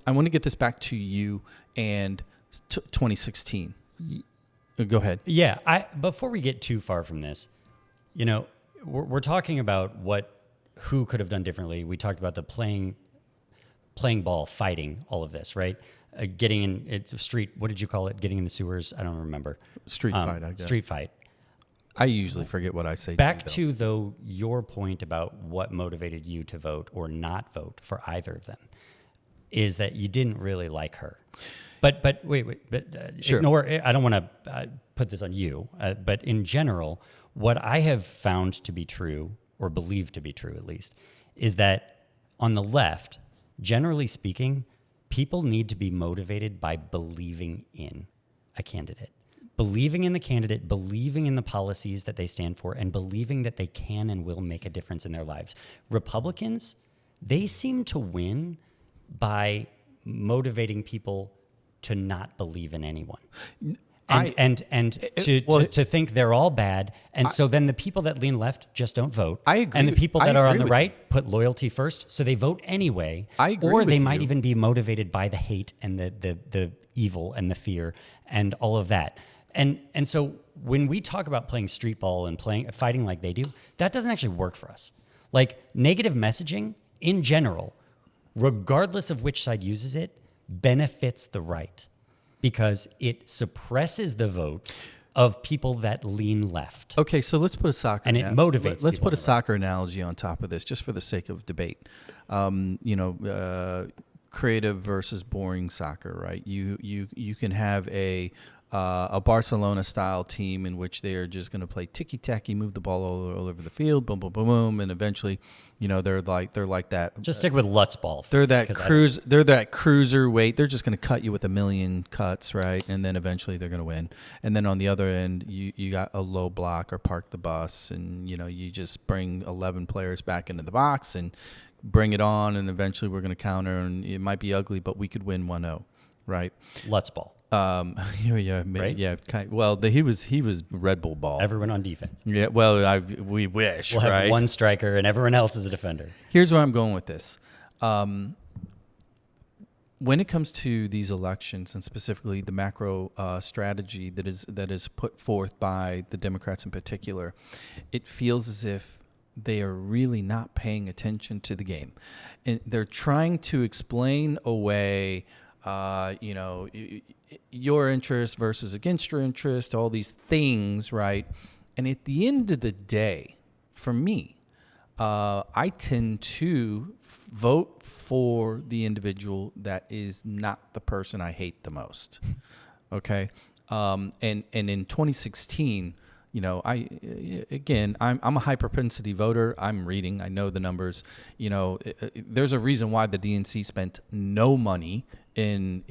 I want to get this back to you and 2016. Go ahead.
Yeah. Before we get too far from this, we're talking about who could have done differently. We talked about the playing ball, fighting, all of this, right? Getting in street, what did you call it? Getting in the sewers? I don't remember.
Street fight, I guess.
Street fight.
I usually forget what I say.
Back to, though, your point about what motivated you to vote or not vote for either of them is that you didn't really like her. But wait,
sure.
Ignore, I don't want to put this on you, but in general, what I have found to be true, or believed to be true at least, is that on the left, generally speaking, people need to be motivated by believing in a candidate. Believing in the candidate, believing in the policies that they stand for, and believing that they can and will make a difference in their lives. Republicans, they seem to win by motivating people to not believe in anyone. To think they're all bad, and so then the people that lean left just don't vote.
I agree.
And the people that are on the right put loyalty first, so they vote anyway.
I agree.
Or they might even be motivated by the hate and the evil and the fear and all of that. And so when we talk about playing street ball and fighting like they do, that doesn't actually work for us. Like, negative messaging in general, regardless of which side uses it, benefits the right. because it suppresses the vote of people that lean left.
Okay, so let's put a soccer
And it motivates
Let's
people
put a
to vote.
soccer analogy on top of this, just for the sake of debate. Creative versus boring soccer, right? You can have a Barcelona style team in which they are just going to play ticky tacky, move the ball all over the field, boom, boom, boom, boom, and eventually, they're like that.
Just stick with Lutz ball.
They're that cruiser weight. They're just going to cut you with a million cuts, right? And then eventually they're going to win. And then on the other end, you got a low block or park the bus, and you just bring 11 players back into the box and bring it on, and eventually we're going to counter, and it might be ugly, but we could win 1-0, right?
Lutz ball.
Right? Yeah. He was Red Bull ball.
Everyone on defense.
Yeah. Well, we wish.
We'll have
right?
one striker and everyone else is a defender.
Here's where I'm going with this. When it comes to these elections, and specifically the macro strategy that is put forth by the Democrats in particular, it feels as if they are really not paying attention to the game, and they're trying to explain away, your interest versus against your interest, all these things, right? And at the end of the day, for me, I tend to vote for the individual that is not the person I hate the most. Okay, and in 2016, I'm a high propensity voter. I'm reading. I know the numbers. There's a reason why the DNC spent no money in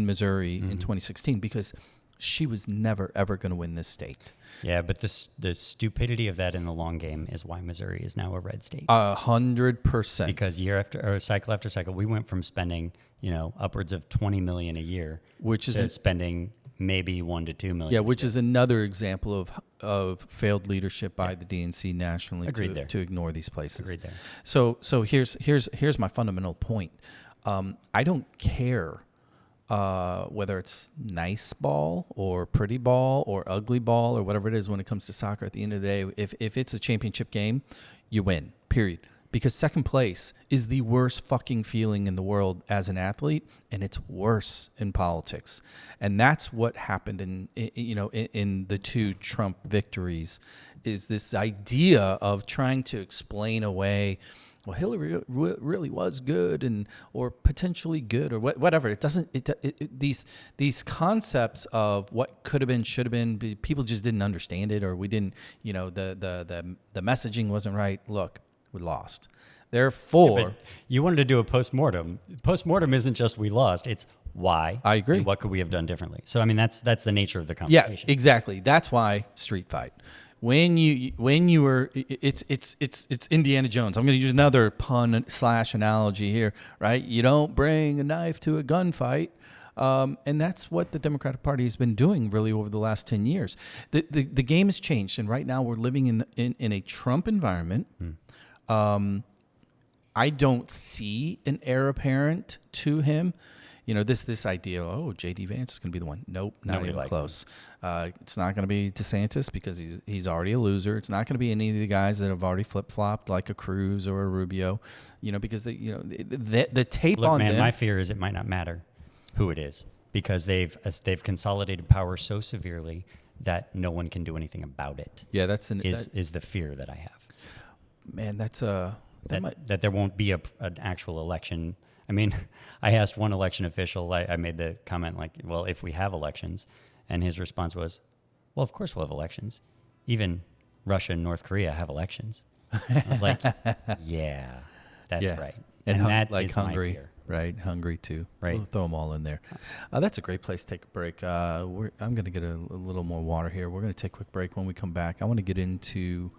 Missouri in 2016, because she was never ever going to win this state.
Yeah, but the stupidity of that in the long game is why Missouri is now a red state.
100%.
Because cycle after cycle, we went from spending upwards of $20 million a year,
which is
spending maybe $1 to $2 million.
Yeah, which is another example of failed leadership by the DNC nationally to ignore these places.
Agreed there.
So here's my fundamental point. I don't care whether it's nice ball or pretty ball or ugly ball or whatever it is when it comes to soccer. At the end of the day, if it's a championship game, you win, period. Because second place is the worst fucking feeling in the world as an athlete, and it's worse in politics. And that's what happened in the two Trump victories, is this idea of trying to explain away, well, Hillary really was good or potentially good or whatever. It doesn't. These concepts of what could have been, should have been, people just didn't understand it, or we didn't. The messaging wasn't right. Look, we lost. Therefore,
but you wanted to do a postmortem. Postmortem isn't just we lost; it's why.
I agree.
And what could we have done differently? So I mean, that's the nature of the conversation.
Yeah, exactly. That's why street fight. When you were, it's Indiana Jones. I'm going to use another pun / analogy here, right? You don't bring a knife to a gunfight. And that's what the Democratic Party has been doing really over the last 10 years. The game has changed, and right now we're living in a Trump environment. I don't see an heir apparent to him. This idea, J.D. Vance is going to be the one. Nope, not even close. It's not going to be DeSantis because he's already a loser. It's not going to be any of the guys that have already flip-flopped like a Cruz or a Rubio, because the tape
Look,
on
man,
them.
my fear is it might not matter who it is, because they've consolidated power so severely that no one can do anything about it.
Yeah,
is the fear that I have.
Man, that
there won't be an actual election. I mean, I asked one election official, I made the comment like, well, if we have elections, and his response was, well, of course we'll have elections. Even Russia and North Korea have elections. I was like, yeah, that's right.
And
that
like
is
Hungary,
my fear.
right? Hungary too.
Right.
We'll throw them all in there. That's a great place to take a break. I'm going to get a little more water here. We're going to take a quick break. When we come back, I want to get into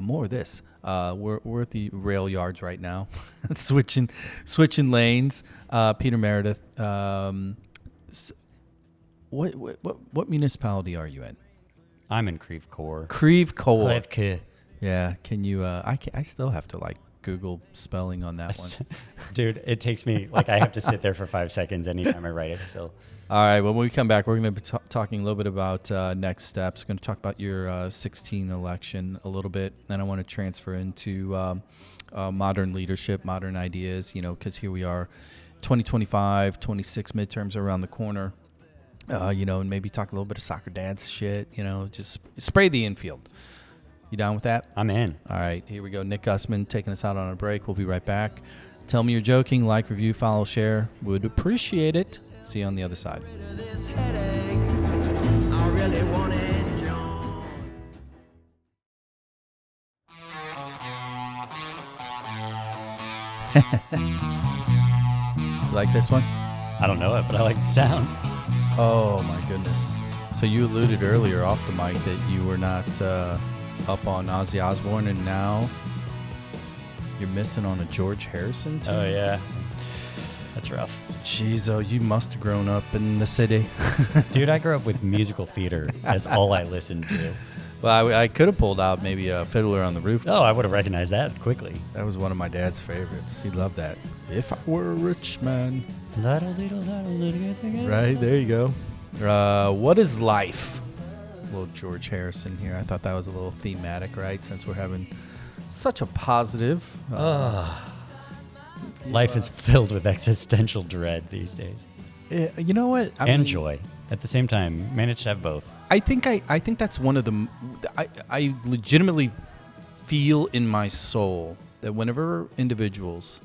more of this. We're at the rail yards right now, switching lanes. Peter Merideth, what municipality are you in?
I'm in Creve Couer.
Creve Couer.
Creve Couer.
Yeah. Can you? I still have to Google spelling on that one.
Dude, it takes me I have to sit there for 5 seconds anytime I write it still.
All right. When we come back, we're going to be talking a little bit about next steps. Going to talk about your 16 election a little bit. Then I want to transfer into modern leadership, modern ideas, because here we are, 2025, 26 midterms are around the corner. And maybe talk a little bit of soccer dads shit, just spray the infield. You down with that?
I'm in.
All right, here we go. Nick Gussman taking us out on a break. We'll be right back. Tell me you're joking. Like, review, follow, share. Would appreciate it. See you on the other side. Like this one?
I don't know it, but I like the sound.
Oh, my goodness. So you alluded earlier off the mic that you were not up on Ozzy Osbourne, and now you're missing on a George Harrison tune?
Oh, yeah. That's rough.
Jeez, you must have grown up in the city.
Dude, I grew up with musical theater as all I listened to.
Well, I could have pulled out maybe a Fiddler on the Roof.
Oh, I would have recognized that quickly.
That was one of my dad's favorites. He loved that. If I were a rich man. Right, there you go. What is life? A little George Harrison here. I thought that was a little thematic, right? Since we're having such a positive.
Life is filled with existential dread these days.
You know what?
And joy. At the same time, managed to have both.
I think that's one of the. I legitimately feel in my soul that whenever individuals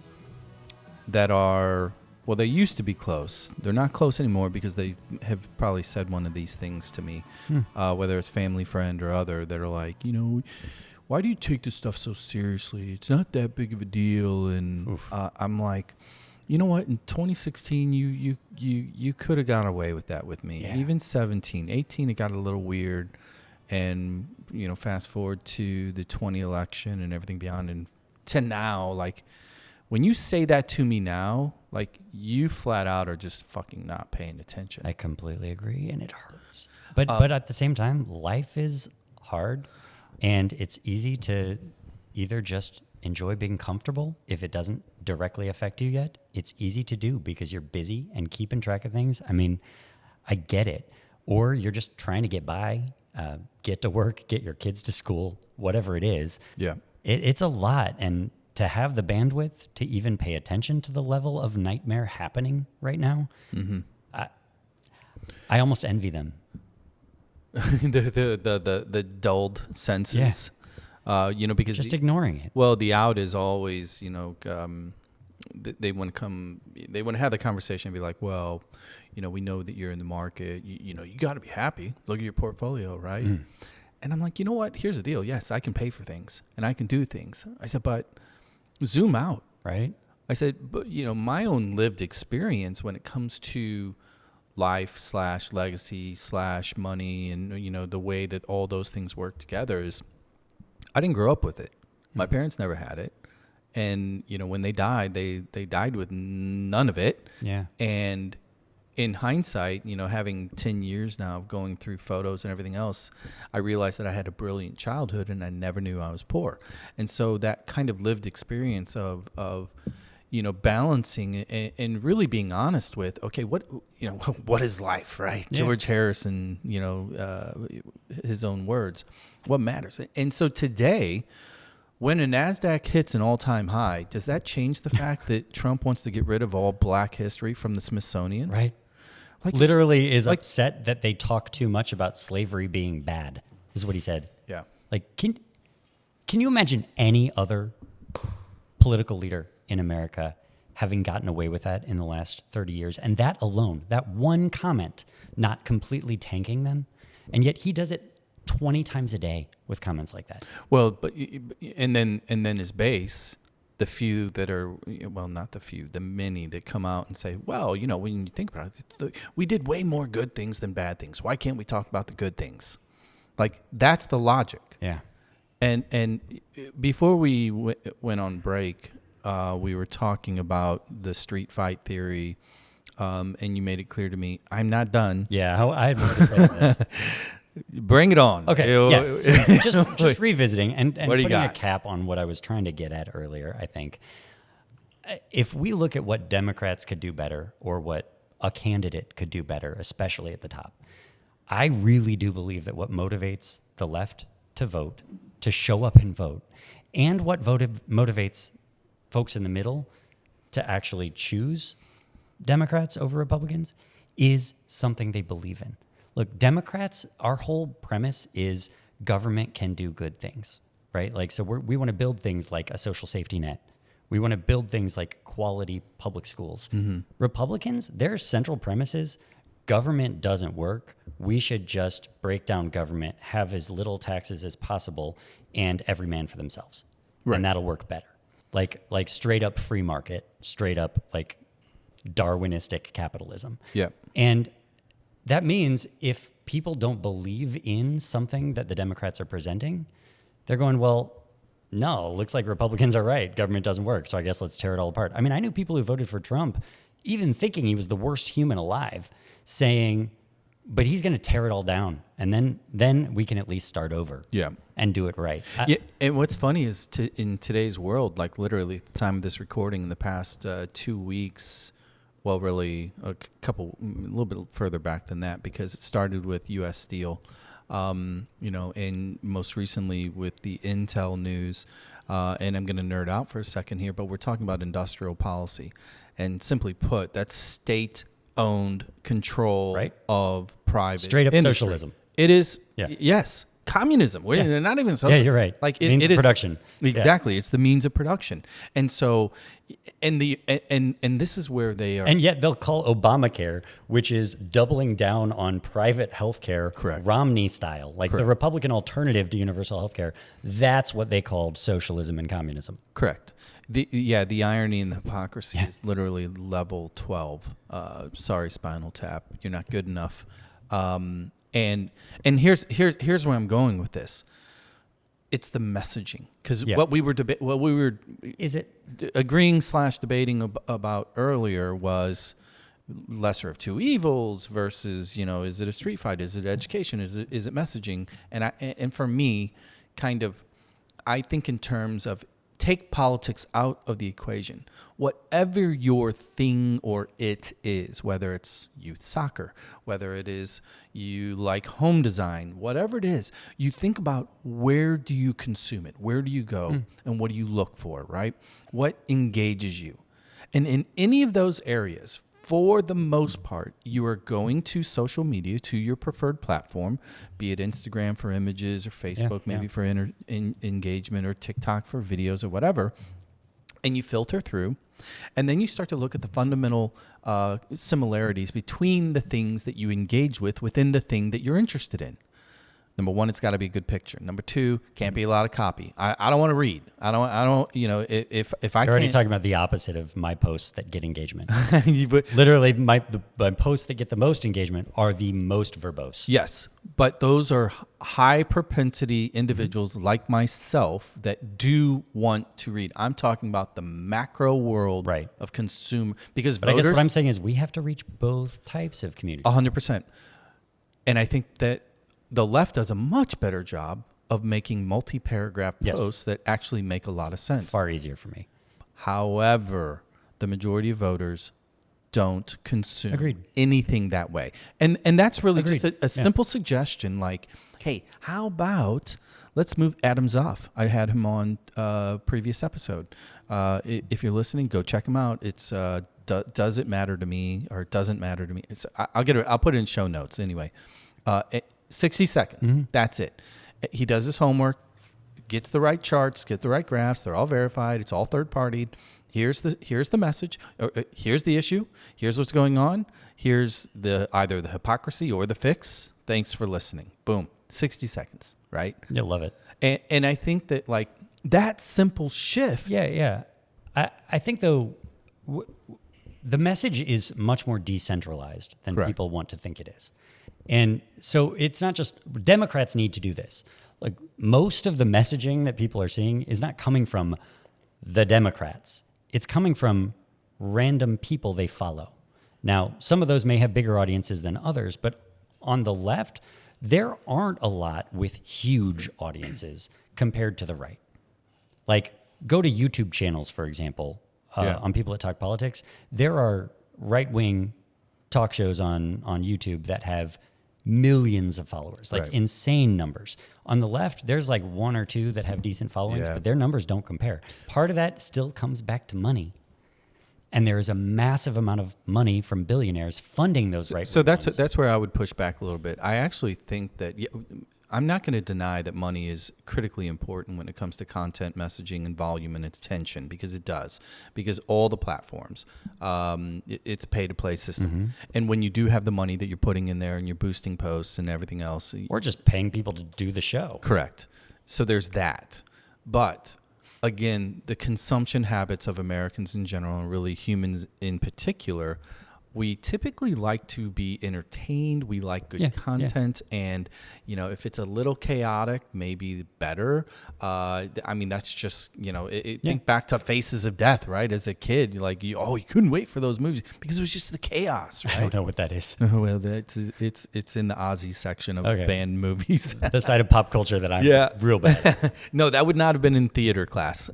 that are, well, they used to be close. They're not close anymore because they have probably said one of these things to me, whether it's family, friend, or other, that are like, why do you take this stuff so seriously? It's not that big of a deal. And I'm like, you know what? In 2016, you could have got away with that with me. Yeah. Even 17, 18, it got a little weird. And, fast forward to the 20 election and everything beyond. And to now, like, when you say that to me now, like, you flat out are just fucking not paying attention.
I completely agree, and it hurts. But at the same time, life is hard, and it's easy to either just enjoy being comfortable if it doesn't directly affect you yet. It's easy to do because you're busy and keeping track of things. I mean, I get it. Or you're just trying to get by, get to work, get your kids to school, whatever it is.
Yeah.
It's a lot, and to have the bandwidth to even pay attention to the level of nightmare happening right now, I almost envy them.
the dulled senses. Yeah. Because
just ignoring it.
Well, the out is always, they want to have the conversation and be like, well, we know that you're in the market. You got to be happy. Look at your portfolio, right? And I'm like, you know what? Here's the deal. Yes, I can pay for things and I can do things. I said, but zoom out.
Right.
I said, but my own lived experience when it comes to life / legacy / money and, the way that all those things work together is, I didn't grow up with it. My parents never had it. And, when they died, they died with none of it.
Yeah.
And in hindsight, having 10 years now of going through photos and everything else, I realized that I had a brilliant childhood and I never knew I was poor. And so that kind of lived experience of balancing and really being honest with, okay, what is life, right? Yeah. George Harrison, his own words, what matters? And so today, when a NASDAQ hits an all-time high, does that change the fact that Trump wants to get rid of all Black history from the Smithsonian?
Right. Like, literally is upset that they talk too much about slavery being bad, is what he said.
Yeah.
Like, can you imagine any other political leader in America having gotten away with that in the last 30 years? And that alone, that one comment, not completely tanking them. And yet he does it 20 times a day with comments like that.
Well, but and then his base, the few that are, well, not the few, the many that come out and say, well, when you think about it, we did way more good things than bad things. Why can't we talk about the good things? Like, that's the logic.
Yeah.
And before we went on break, we were talking about the street fight theory, and you made it clear to me, I'm not done.
Yeah, I had more to say on this.
Bring it on.
Okay, yeah. So just revisiting and putting a cap on what I was trying to get at earlier, I think. If we look at what Democrats could do better or what a candidate could do better, especially at the top, I really do believe that what motivates the left to vote, to show up and vote, and what motivates folks in the middle to actually choose Democrats over Republicans is something they believe in. Look, Democrats, our whole premise is government can do good things, right? Like, so we want to build things like a social safety net. We want to build things like quality public schools. Republicans, their central premise is government doesn't work. We should just break down government, have as little taxes as possible, and every man for themselves.
Right.
And that'll work better. Like straight up free market, straight up like Darwinistic capitalism.
Yeah.
And that means if people don't believe in something that the Democrats are presenting, they're going, well, no, looks like Republicans are right. Government doesn't work. So I guess let's tear it all apart. I mean, I knew people who voted for Trump, even thinking he was the worst human alive, saying, but he's going to tear it all down. And then we can at least start over and do it right.
Yeah, and what's funny is in today's world, like literally at the time of this recording in the past 2 weeks, well, really a little bit further back than that, because it started with U.S. Steel, and most recently with the Intel news. And I'm going to nerd out for a second here, but we're talking about industrial policy. And simply put, that's state-owned control of private
straight up
industry.
Socialism.
It is,
Yeah.
yes, communism. We're not even social.
Yeah, you're right.
Like
means
it
of
is
production.
Exactly, it's the means of production, and so, and this is where they are.
And yet they'll call Obamacare, which is doubling down on private healthcare,
Correct.
Romney style, like the Republican alternative to universal healthcare. That's what they called socialism and communism.
Correct. The irony and the hypocrisy is literally level 12. Sorry, Spinal Tap, you're not good enough. And here's where I'm going with this. It's the messaging, because what we were agreeing / debating about earlier was lesser of two evils versus, is it a street fight? Is it education? Is it messaging? And for me, I think in terms of take politics out of the equation. Whatever your thing or it is, whether it's youth soccer, whether it is you like home design, whatever it is, you think about where do you consume it? Where do you go? And what do you look for, right? What engages you? And in any of those areas, for the most part, you are going to social media, to your preferred platform, be it Instagram for images or Facebook maybe for engagement, or TikTok for videos or whatever, and you filter through, and then you start to look at the fundamental similarities between the things that you engage with within the thing that you're interested in. Number one, it's got to be a good picture. Number two, can't be a lot of copy. I don't want to read. I don't. If I
You're already talking about the opposite of my posts that get engagement.
but,
Literally, my posts that get the most engagement are the most verbose.
yes, but those are high propensity individuals like myself that do want to read. I'm talking about the macro world of consumer, because
But I guess what I'm saying is we have to reach both types of communities.
100%. And I think that the left does a much better job of making multi-paragraph posts that actually make a lot of sense.
Far easier for me.
However, the majority of voters don't consume anything that way. And that's really just a simple suggestion, like, hey, how about let's move Adams off. I had him on a previous episode. If you're listening, go check him out. It's Does It Matter to Me, or Doesn't Matter to Me. I'll put it in show notes anyway. 60 seconds. That's it. He does his homework, gets the right charts, get the right graphs. They're all verified. It's all third partied. Here's the message. Here's the issue. Here's what's going on. Here's either the hypocrisy or the fix. Thanks for listening. Boom. 60 seconds. Right.
You'll love it.
And I think that like that simple shift.
Yeah. I think though, the message is much more decentralized than people want to think it is. And so it's not just Democrats need to do this. Like most of the messaging that people are seeing is not coming from the Democrats. It's coming from random people they follow. Now, some of those may have bigger audiences than others, but on the left, there aren't a lot with huge audiences compared to the right. Like go to YouTube channels, for example, on People That Talk Politics. There are right-wing talk shows on YouTube that have millions of followers, like insane numbers. On the left, there's like one or two that have decent followings, but their numbers don't compare. Part of that still comes back to money. And there is a massive amount of money from billionaires funding those right.
So that's where I would push back a little bit. I actually think that I'm not going to deny that money is critically important when it comes to content, messaging, and volume and attention, because it does. Because all the platforms, it's a pay-to-play system. And when you do have the money that you're putting in there and you're boosting posts and everything else.
Or just paying people to do the show.
Correct. So there's that. But again, the consumption habits of Americans in general, and really humans in particular, we typically like to be entertained. We like good content. And, if it's a little chaotic, maybe better. That's just, think back to Faces of Death, right? As a kid, you couldn't wait for those movies because it was just the chaos, right?
I don't know what that is.
Well, it's in the Ozzy section of banned movies.
The side of pop culture that I'm real bad.
No, that would not have been in theater class.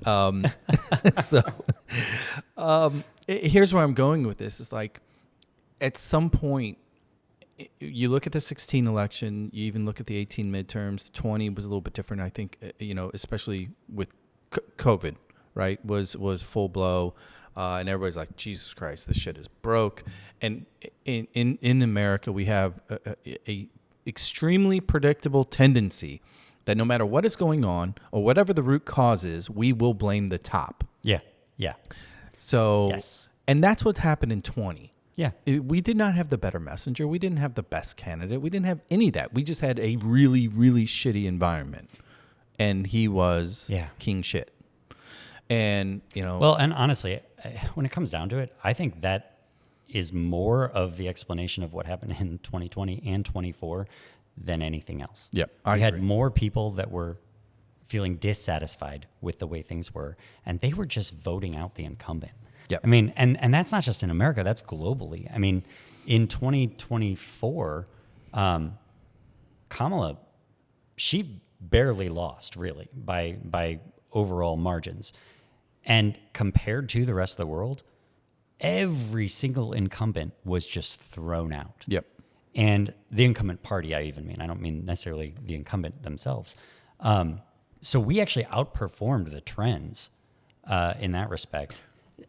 Here's where I'm going with this. It's like, at some point, you look at the 16 election, you even look at the 18 midterms. 20 was a little bit different, I think, especially with COVID, right, was full blow. And everybody's like, Jesus Christ, this shit is broke. And in America, we have a extremely predictable tendency that no matter what is going on or whatever the root cause is, we will blame the top.
Yeah.
So,
yes.
And that's what happened in 20.
Yeah.
We did not have the better messenger. We didn't have the best candidate. We didn't have any of that. We just had a really, really shitty environment. And he was king shit. And,
Well, and honestly, when it comes down to it, I think that is more of the explanation of what happened in 2020 and 24 than anything else.
Yep.
We had more people that were feeling dissatisfied with the way things were, and they were just voting out the incumbent.
Yep.
I mean, and that's not just in America, that's globally. I mean, in 2024, Kamala, she barely lost, really, by overall margins. And compared to the rest of the world, every single incumbent was just thrown out.
Yep.
And the incumbent party, I don't mean necessarily the incumbent themselves. So we actually outperformed the trends in that respect.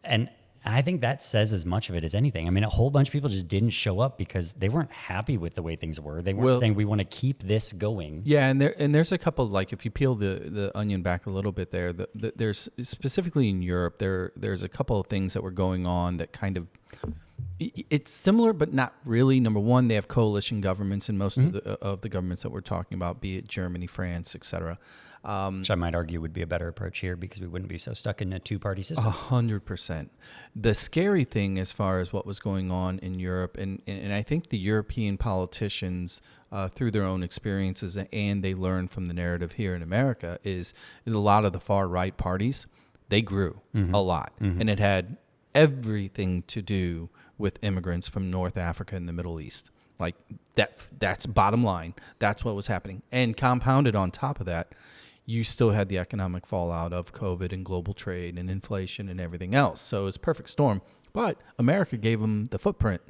And I think that says as much of it as anything. I mean, a whole bunch of people just didn't show up because they weren't happy with the way things were. They weren't saying, we want to keep this going.
Yeah, and there's a couple, like, if you peel the onion back a little bit there, there's specifically in Europe, there's a couple of things that were going on that kind of, it's similar, but not really. Number one, they have coalition governments in most of the governments that we're talking about, be it Germany, France, et cetera.
Which I might argue would be a better approach here because we wouldn't be so stuck in a two-party system.
100%. The scary thing as far as what was going on in Europe, and I think the European politicians, through their own experiences, and they learned from the narrative here in America, is a lot of the far-right parties, they grew a lot. And it had everything to do with immigrants from North Africa and the Middle East. Like, that's bottom line. That's what was happening. And compounded on top of that, you still had the economic fallout of COVID and global trade and inflation and everything else. So it's a perfect storm. But America gave them the footprint.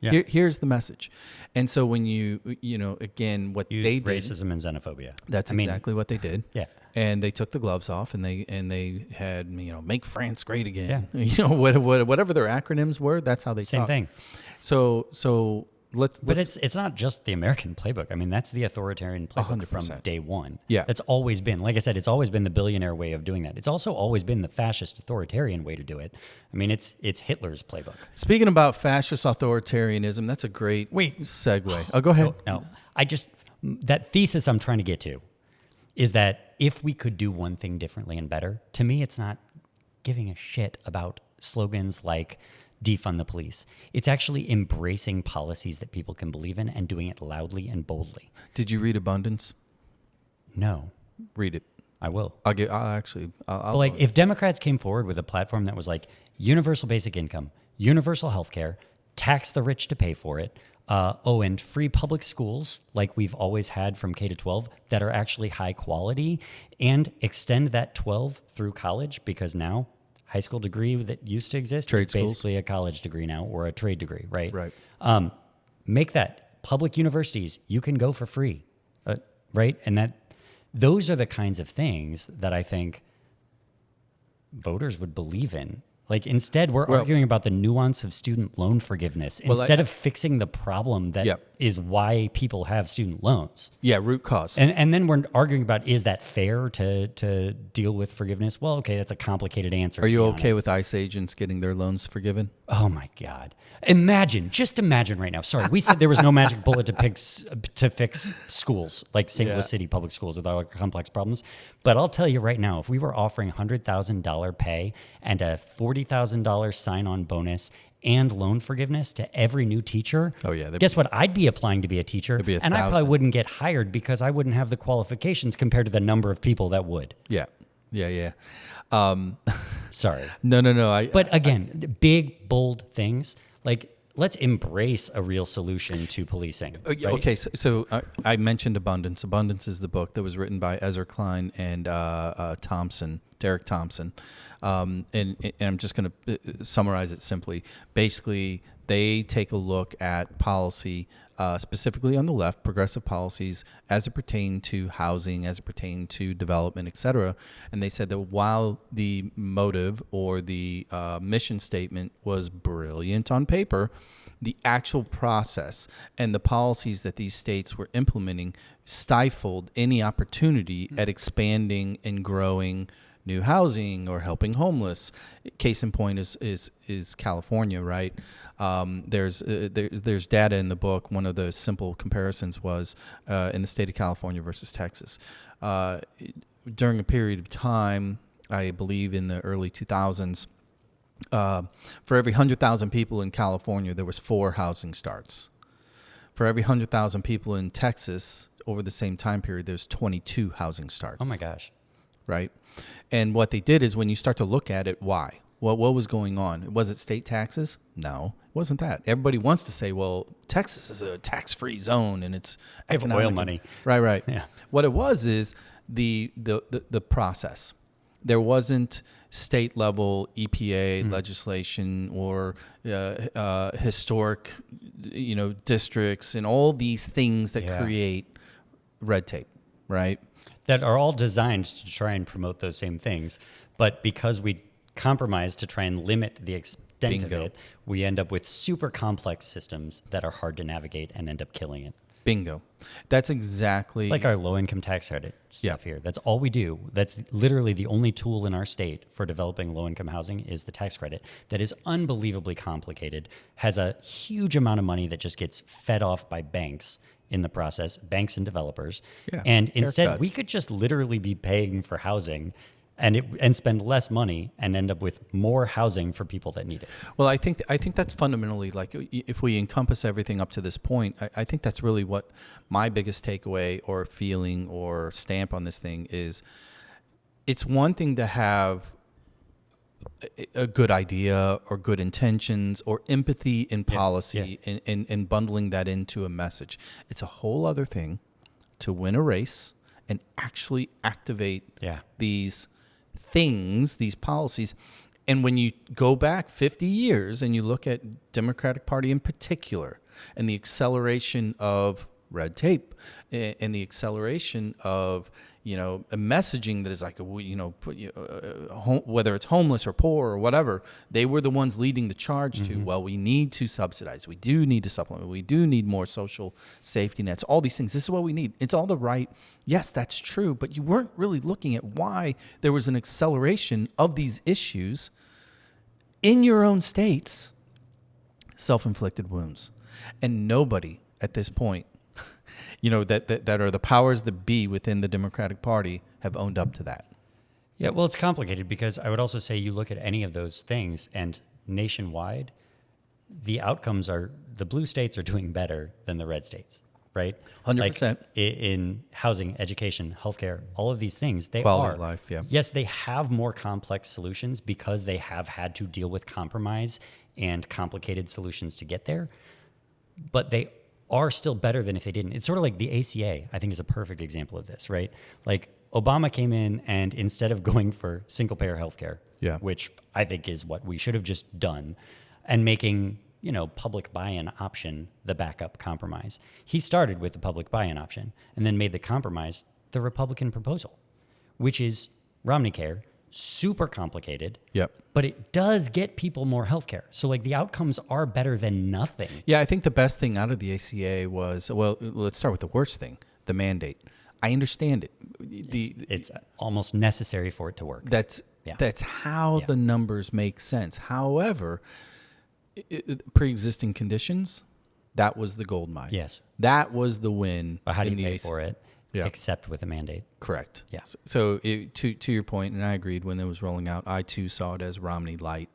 Yeah. Here's the message. And so when again, what they did,
racism and xenophobia.
That's exactly what they did.
Yeah.
And they took the gloves off and they had, make France great again. Yeah. Whatever their acronyms were, that's how they
Same
talk.
thing.
So let's
it's not just the American playbook. I mean, that's the authoritarian playbook 100%. From day one.
Yeah.
That's always been, like I said, it's always been the billionaire way of doing that. It's also always been the fascist authoritarian way to do it. I mean, it's Hitler's playbook.
Speaking about fascist authoritarianism, that's a great segue. Oh, go ahead.
No, that thesis I'm trying to get to is that if we could do one thing differently and better, to me, it's not giving a shit about slogans like defund the police. It's actually embracing policies that people can believe in and doing it loudly and boldly.
Did you read Abundance?
No.
Read it.
I will.
If
Democrats came forward with a platform that was like universal basic income, universal health care, tax the rich to pay for it, and free public schools like we've always had from K to 12 that are actually high quality, and extend that 12 through college, because now high school degree that used to exist is basically a college degree now, or a trade degree, right?
Right.
Make that public universities, you can go for free, right? And those are the kinds of things that I think voters would believe in. Like instead, we're arguing about the nuance of student loan forgiveness instead of fixing the problem that is why people have student loans.
Yeah, root cause.
And then we're arguing about, is that fair to deal with forgiveness? Well, okay, that's a complicated answer.
Are you okay with ICE agents getting their loans forgiven?
Oh my God. Just imagine right now. Sorry, we said there was no magic bullet to fix schools, like St. Louis City public schools with all our complex problems. But I'll tell you right now, if we were offering $100,000 pay and a $40,000 sign-on bonus and loan forgiveness to every new teacher, guess what? I'd be applying to be a teacher, and I probably wouldn't get hired because I wouldn't have the qualifications compared to the number of people that would.
Yeah.
Sorry.
No.
But again, big, bold things. Like, let's embrace a real solution to policing. Right?
Okay, so I mentioned Abundance. Abundance is the book that was written by Ezra Klein and Derek Thompson. And I'm just going to summarize it simply. Basically, they take a look at policy, specifically on the left, progressive policies as it pertained to housing, as it pertained to development, et cetera. And they said that while the motive or the mission statement was brilliant on paper, the actual process and the policies that these states were implementing stifled any opportunity at expanding and growing new housing or helping homeless. Case in point is California, right? There's data in the book. One of the simple comparisons was in the state of California versus Texas. During a period of time, I believe in the early 2000s, for every 100,000 people in California, there was 4 housing starts. For every 100,000 people in Texas over the same time period, there's 22 housing starts.
Oh my gosh.
Right? And what they did is when you start to look at it, why? What was going on? Was it state taxes? No, it wasn't that. Everybody wants to say, well, Texas is a tax-free zone and it's economic.
Oil money.
Right.
Yeah.
What it was is the process. There wasn't state-level EPA legislation or historic, districts and all these things that create red tape, right?
That are all designed to try and promote those same things. But because we compromise to try and limit the extent of it, we end up with super complex systems that are hard to navigate and end up killing it.
Bingo. That's exactly...
like our low-income tax credit stuff here. That's all we do. That's literally the only tool in our state for developing low-income housing is the tax credit. That is unbelievably complicated, has a huge amount of money that just gets fed off by banks in the process, banks and developers. Yeah, and instead, we could just literally be paying for housing and spend less money and end up with more housing for people that need it.
Well, I think that's fundamentally, like, if we encompass everything up to this point, I think that's really what my biggest takeaway or feeling or stamp on this thing is. It's one thing to have a good idea or good intentions or empathy in policy and bundling that into a message. It's a whole other thing to win a race and actually activate these things, these policies. And when you go back 50 years and you look at Democratic Party in particular and the acceleration of red tape and the acceleration of, a messaging that is like, whether it's homeless or poor or whatever, they were the ones leading the charge to, well, we need to subsidize. We do need to supplement. We do need more social safety nets, all these things. This is what we need. It's all the right. Yes, that's true. But you weren't really looking at why there was an acceleration of these issues in your own states, self-inflicted wounds. And nobody at this point, that are the powers that be within the Democratic Party have owned up to that.
Yeah, well, it's complicated because I would also say you look at any of those things and nationwide, the outcomes are the blue states are doing better than the red states, right?
100%.
Like in housing, education, healthcare, all of these things, they
quality
are.
of life, yeah.
Yes, they have more complex solutions because they have had to deal with compromise and complicated solutions to get there, but they are still better than if they didn't. It's sort of like the ACA, I think, is a perfect example of this, right? Like Obama came in and instead of going for single-payer healthcare, which I think is what we should have just done, and making, public buy-in option the backup compromise, he started with the public buy-in option and then made the compromise the Republican proposal, which is Romney Care, super complicated.
Yep.
But it does get people more healthcare. So like the outcomes are better than nothing.
Yeah, I think the best thing out of the ACA was, well, let's start with the worst thing, the mandate. I understand it.
It's almost necessary for it to work.
That's how
Yeah.
the numbers make sense. However, pre-existing conditions, that was the gold mine.
Yes.
That was the win.
But how do
in
you
the
pay
AC.
for it?
Yeah.
Except with a mandate.
Correct.
Yeah.
So to your point, and I agreed when it was rolling out, I too saw it as Romney light.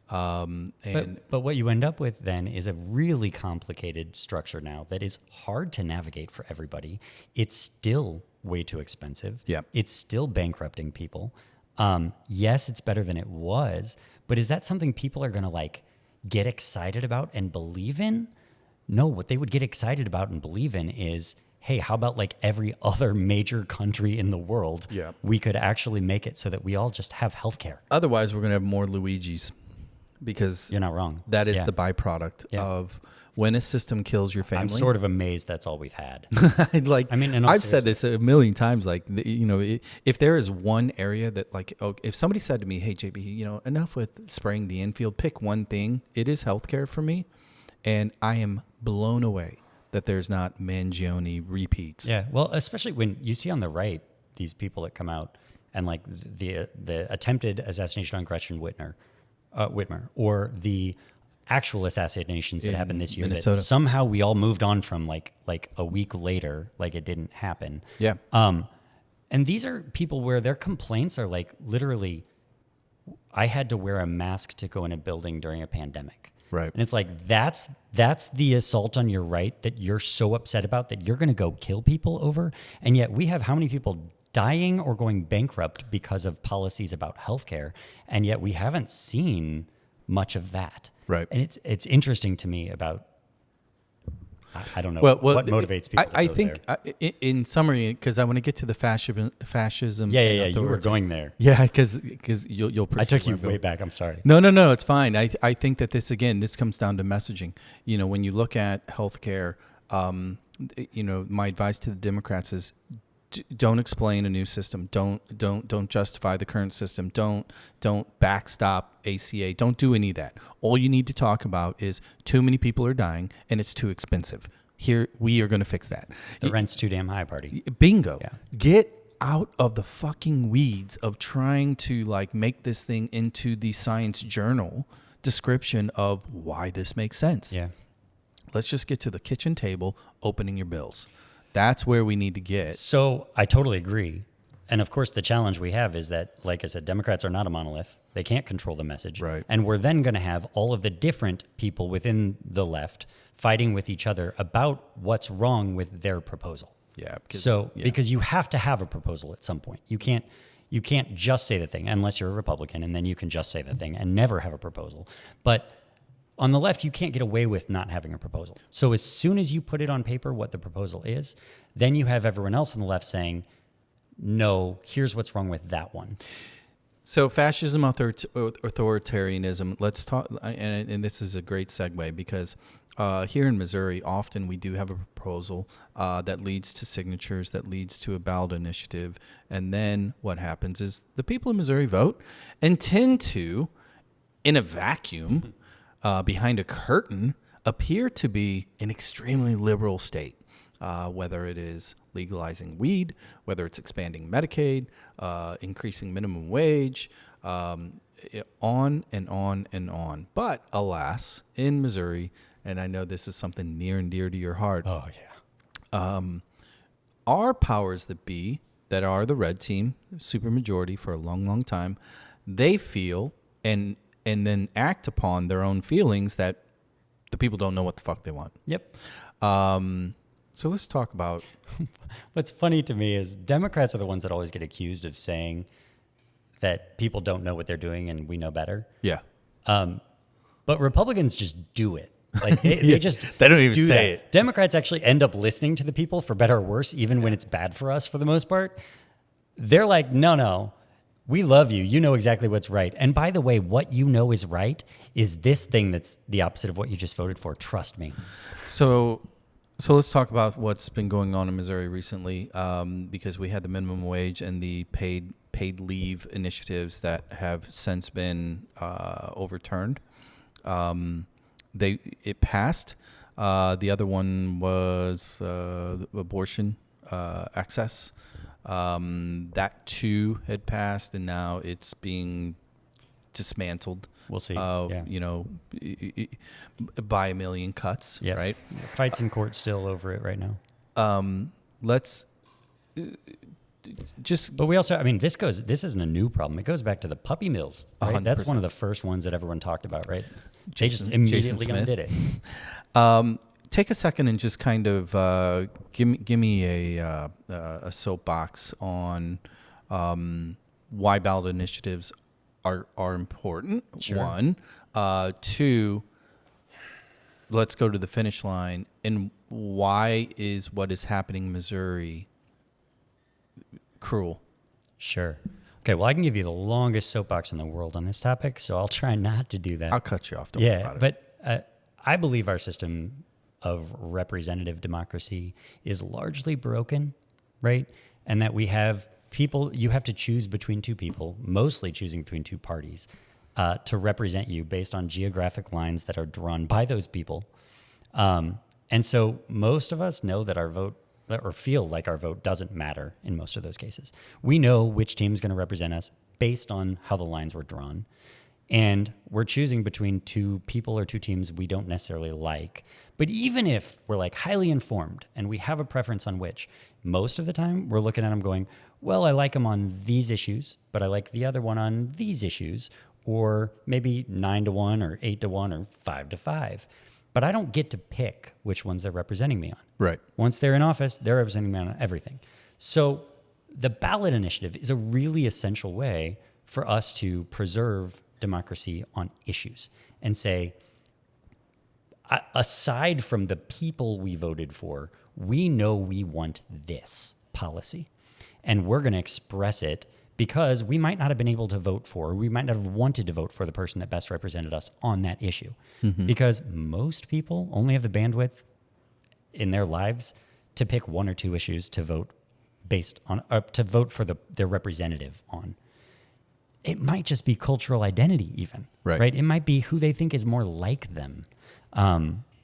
But what you end up with then is a really complicated structure now that is hard to navigate for everybody. It's still way too expensive.
Yeah.
It's still bankrupting people. Yes, it's better than it was, but is that something people are going to like get excited about and believe in? No, what they would get excited about and believe in is, hey, how about like every other major country in the world?
Yeah.
We could actually make it so that we all just have healthcare.
Otherwise, we're going to have more Luigis, because
You're not wrong.
that is
Yeah.
the byproduct
Yeah.
of when a system kills your family.
I'm sort of amazed that's all we've had.
Like,
I mean, in all
I've said this a million times. Like, if there is one area that, like, if somebody said to me, "Hey, JB, enough with spraying the infield. Pick one thing." It is healthcare for me, and I am blown away that there's not Mangione repeats.
Yeah, well, especially when you see on the right these people that come out and like the attempted assassination on Gretchen Whitmer, or the actual assassinations that
In
happened this year
Minnesota.
that somehow we all moved on from like a week later, like it didn't happen.
Yeah.
And these are people where their complaints are like literally, I had to wear a mask to go in a building during a pandemic.
Right.
And it's like, that's the assault on your right that you're so upset about that you're going to go kill people over. And yet we have how many people dying or going bankrupt because of policies about healthcare. And yet we haven't seen much of that.
Right.
And it's interesting to me about, I don't know
Well,
what motivates people.
I
to go
think,
there.
in summary, because I want to get to the fascism.
Yeah.
and
You were
authority.
going there.
Yeah, because you'll.
I took you
perceive where I'm
way
going.
back. I'm sorry.
No, it's fine. I think that this comes down to messaging. When you look at healthcare, my advice to the Democrats is don't explain a new system. Don't justify the current system. Don't backstop ACA. Don't do any of that. All you need to talk about is too many people are dying and it's too expensive. Here, we are going to fix that.
The rent's too damn high, party.
Bingo.
Yeah.
Get out of the fucking weeds of trying to like make this thing into the science journal description of why this makes sense.
Yeah.
Let's just get to the kitchen table, opening your bills. That's where we need to get.
So I totally agree. And of course, the challenge we have is that, like I said, Democrats are not a monolith. They can't control the message.
Right.
And we're then going to have all of the different people within the left fighting with each other about what's wrong with their proposal.
Yeah.
Because you have to have a proposal at some point. You can't just say the thing unless you're a Republican, and then you can just say the thing and never have a proposal. But on the left, you can't get away with not having a proposal. So as soon as you put it on paper what the proposal is, then you have everyone else on the left saying, no, here's what's wrong with that one.
So fascism, authoritarianism, let's talk, and this is a great segue because here in Missouri, often we do have a proposal that leads to signatures, that leads to a ballot initiative. And then what happens is the people in Missouri vote and tend to, in a vacuum, behind a curtain, appear to be an extremely liberal state. Whether it is legalizing weed, whether it's expanding Medicaid, increasing minimum wage, on and on and on. But alas, in Missouri, and I know this is something near and dear to your heart,
Oh, yeah.
our powers that be, that are the red team, supermajority for a long, long time, they feel and then act upon their own feelings that the people don't know what the fuck they want.
Yep.
So let's talk about.
What's funny to me is Democrats are the ones that always get accused of saying that people don't know what they're doing and we know better.
Yeah.
But Republicans just do it. Like they just
They don't even
do
say
that.
it.
Democrats actually end up listening to the people for better or worse, even when it's bad for us for the most part. They're like, no, we love you. You know exactly what's right. And by the way, what you know is right is this thing that's the opposite of what you just voted for. Trust me.
So let's talk about what's been going on in Missouri recently, because we had the minimum wage and the paid paid leave initiatives that have since been overturned. It passed. The other one was abortion access. That too had passed, and now it's being dismantled.
We'll see.
By a million cuts.
Yeah.
Right.
Fights in court still over it right now.
Let's just.
But we also, this isn't a new problem. It goes back to the puppy mills. Right?
100%.
That's one of the first ones that everyone talked about, right? They just immediately undid it.
Take a second and just kind of give me a soapbox on why ballot initiatives are important.
Sure.
One, two. Let's go to the finish line. And why is what is happening in Missouri cruel?
Sure. Okay, well, I can give you the longest soapbox in the world on this topic, so I'll try not to do that.
I'll cut you off. Don't worry about it.
But I believe our system of representative democracy is largely broken, right? And that we have people, you have to choose between two people, mostly choosing between two parties, to represent you based on geographic lines that are drawn by those people. And so most of us know that our vote, or feel like our vote doesn't matter in most of those cases. We know which team is going to represent us based on how the lines were drawn. And we're choosing between two people or two teams we don't necessarily like. But even if we're like highly informed and we have a preference on which, most of the time we're looking at them going, well, I like them on these issues, but I like the other one on these issues, or maybe 9-1 or 8-1 or 5-5. But I don't get to pick which ones they're representing me on.
Right.
Once they're in office, they're representing me on everything. So the ballot initiative is a really essential way for us to preserve democracy on issues and say, aside from the people we voted for, we know we want this policy. And we're going to express it because we might not have been able to vote for, we might not have wanted to vote for the person that best represented us on that issue. Mm-hmm. Because most people only have the bandwidth in their lives to pick one or two issues to vote based on, to vote for their representative on. It might just be cultural identity even, right? It might be who they think is more like them,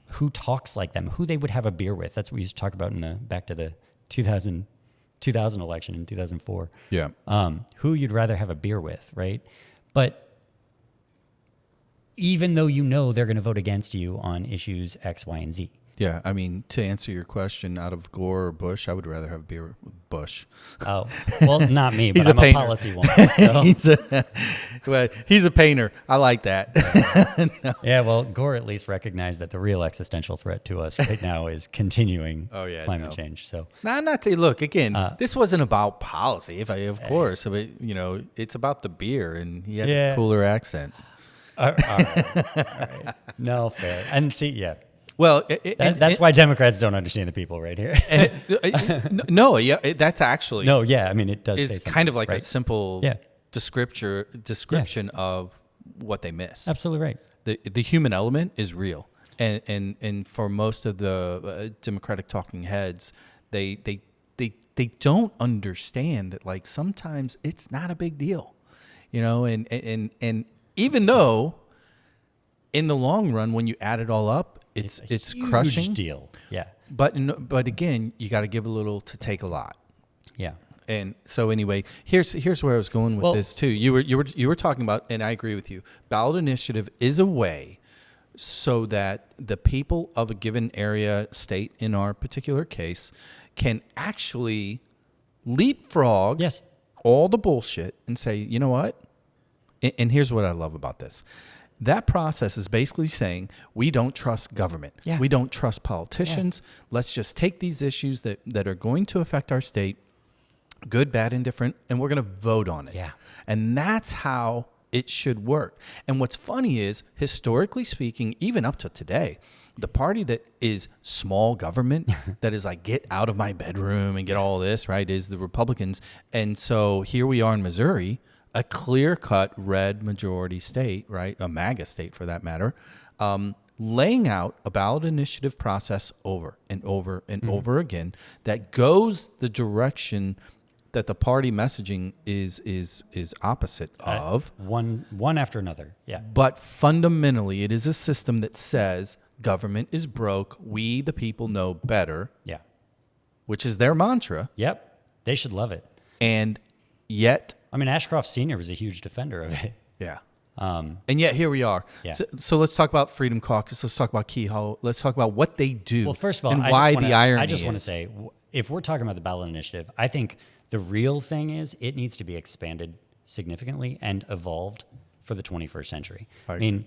who talks like them, who they would have a beer with. That's what we used to talk about back to the 2000 election in 2004.
Yeah.
Who you'd rather have a beer with, right? But even though you know they're going to vote against you on issues X, Y, and Z.
Yeah, I mean, to answer your question, out of Gore or Bush, I would rather have beer with Bush.
Oh, well, not me, but
He's
I'm
a
a policy woman. So.
he's a painter. I like that.
No. Yeah, well, Gore at least recognized that the real existential threat to us right now is continuing climate change. So,
look again. This wasn't about policy, of course. But, it's about the beer, and he had a cooler accent.
All right. No, fair. And see, yeah.
Well,
that's why Democrats don't understand the people right here.
That's actually
it does.
It's kind of like a simple description of what they miss.
Absolutely right.
The human element is real, and for most of the Democratic talking heads, they don't understand that, like, sometimes it's not a big deal, and even though in the long run, when you add it all up, it's crushing.
Huge deal. Yeah.
But again, you got to give a little to take a lot.
Yeah.
And so anyway, here's where I was going with this too. You were talking about, and I agree with you. Ballot initiative is a way so that the people of a given area, state in our particular case, can actually leapfrog all the bullshit and say, you know what? And here's what I love about this. That process is basically saying we don't trust government. Yeah. We don't trust politicians. Yeah. Let's just take these issues that are going to affect our state, good, bad, indifferent, and we're going to vote on it.
Yeah.
And that's how it should work. And what's funny is, historically speaking, even up to today, the party that is small government, that is like, get out of my bedroom and get all this, right, is the Republicans. And so here we are in Missouri, a clear-cut red majority state, right, a MAGA state for that matter, laying out a ballot initiative process over and over and over again that goes the direction that the party messaging is opposite of.
One after another. Yeah.
But fundamentally, it is a system that says government is broke. We, the people, know better.
Yeah.
Which is their mantra.
Yep. They should love it.
And yet,
I mean, Ashcroft Sr. was a huge defender of it.
yeah. And yet here we are.
Yeah.
So let's talk about Freedom Caucus. Let's talk about Keyhole. Let's talk about what they do.
Well, first of all,
and why the irony
I just want to
is.
say, if we're talking about the ballot initiative, I think the real thing is it needs to be expanded significantly and evolved for the 21st century. I mean,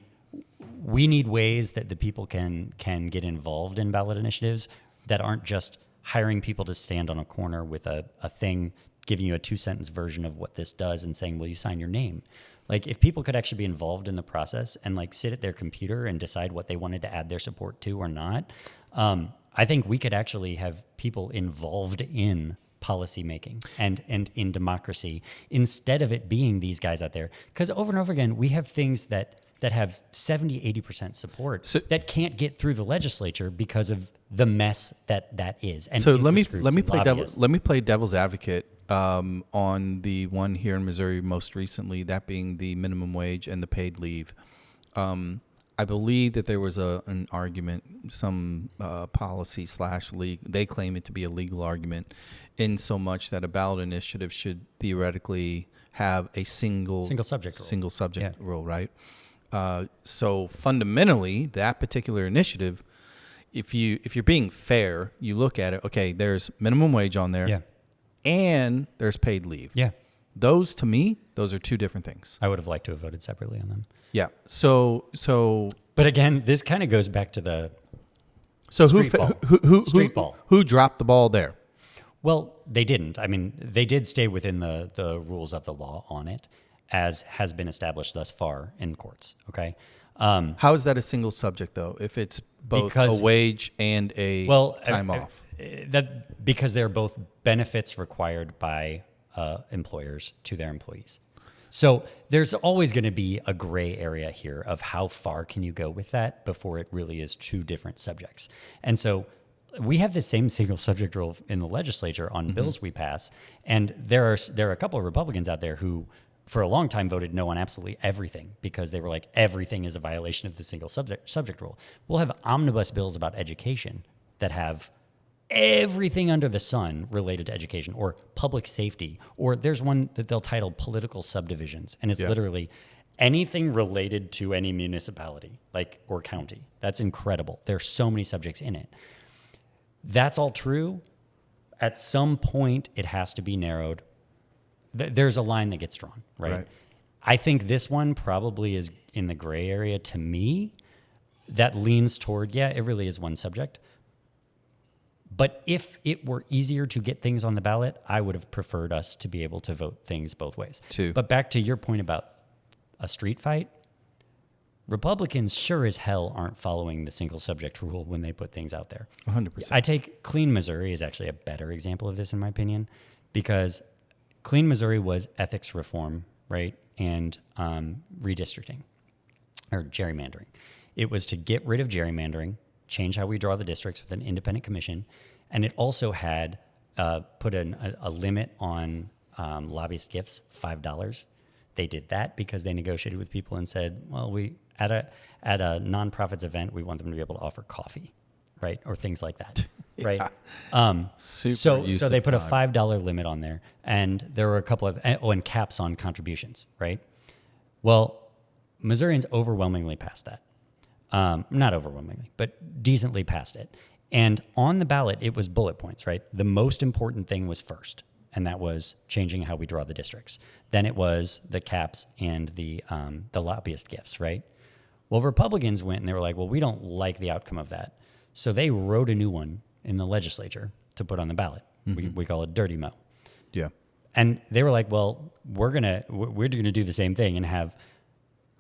we need ways that the people can get involved in ballot initiatives that aren't just hiring people to stand on a corner with a thing, giving you a 2-sentence version of what this does and saying, will you sign your name? Like, if people could actually be involved in the process and like sit at their computer and decide what they wanted to add their support to or not, I think we could actually have people involved in policy making and in democracy instead of it being these guys out there. Because over and over again, we have things that have 70, 80% support that can't get through the legislature because of the mess that is. And
so let me play devil's advocate on the one here in Missouri most recently, that being the minimum wage and the paid leave. I believe that there was an argument, some policy / legal. They claim it to be a legal argument, in so much that a ballot initiative should theoretically have a single subject rule, right? So fundamentally, that particular initiative, if you're being fair, you look at it. Okay, there's minimum wage on there,
yeah,
and there's paid leave.
Yeah,
those to me, those are two different things.
I would have liked to have voted separately on them.
Yeah. So.
But again, this kind of goes back to the
street ball. Who dropped the ball there?
Well, they didn't. I mean, they did stay within the rules of the law on it, as has been established thus far in courts. Okay.
How is that a single subject though? If it's both a wage and a time off,
because they're both benefits required by employers to their employees. So there's always going to be a gray area here of how far can you go with that before it really is two different subjects. And so we have the same single subject rule in the legislature on bills we pass, and there are a couple of Republicans out there who for a long time voted no on absolutely everything because they were like, everything is a violation of the single subject rule. We'll have omnibus bills about education that have everything under the sun related to education or public safety, or there's one that they'll title political subdivisions, and it's literally anything related to any municipality or county. That's incredible. There's so many subjects in it. That's all true. At some point, it has to be narrowed. There's a line that gets drawn, right? I think this one probably is in the gray area to me that leans toward, it really is one subject. But if it were easier to get things on the ballot, I would have preferred us to be able to vote things both ways. But back to your point about a street fight, Republicans sure as hell aren't following the single subject rule when they put things out there.
100%.
I take Clean Missouri is actually a better example of this, in my opinion, because Clean Missouri was ethics reform, right, and redistricting or gerrymandering. It was to get rid of gerrymandering, change how we draw the districts with an independent commission, and it also had put a limit on lobbyist gifts, $5. They did that because they negotiated with people and said, well, we at a nonprofits event, we want them to be able to offer coffee, right, or things like that, right? So they put a $5 limit on there, and there were a couple of and caps on contributions, right? Well, Missourians overwhelmingly passed that. Not overwhelmingly, but decently past it. And on the ballot, it was bullet points, right? The most important thing was first, and that was changing how we draw the districts. Then it was the caps and the lobbyist gifts, right? Well, Republicans went and they were like, well, we don't like the outcome of that. So they wrote a new one in the legislature to put on the ballot. We call it Dirty Mo.
Yeah.
And they were like, well, we're gonna do the same thing and have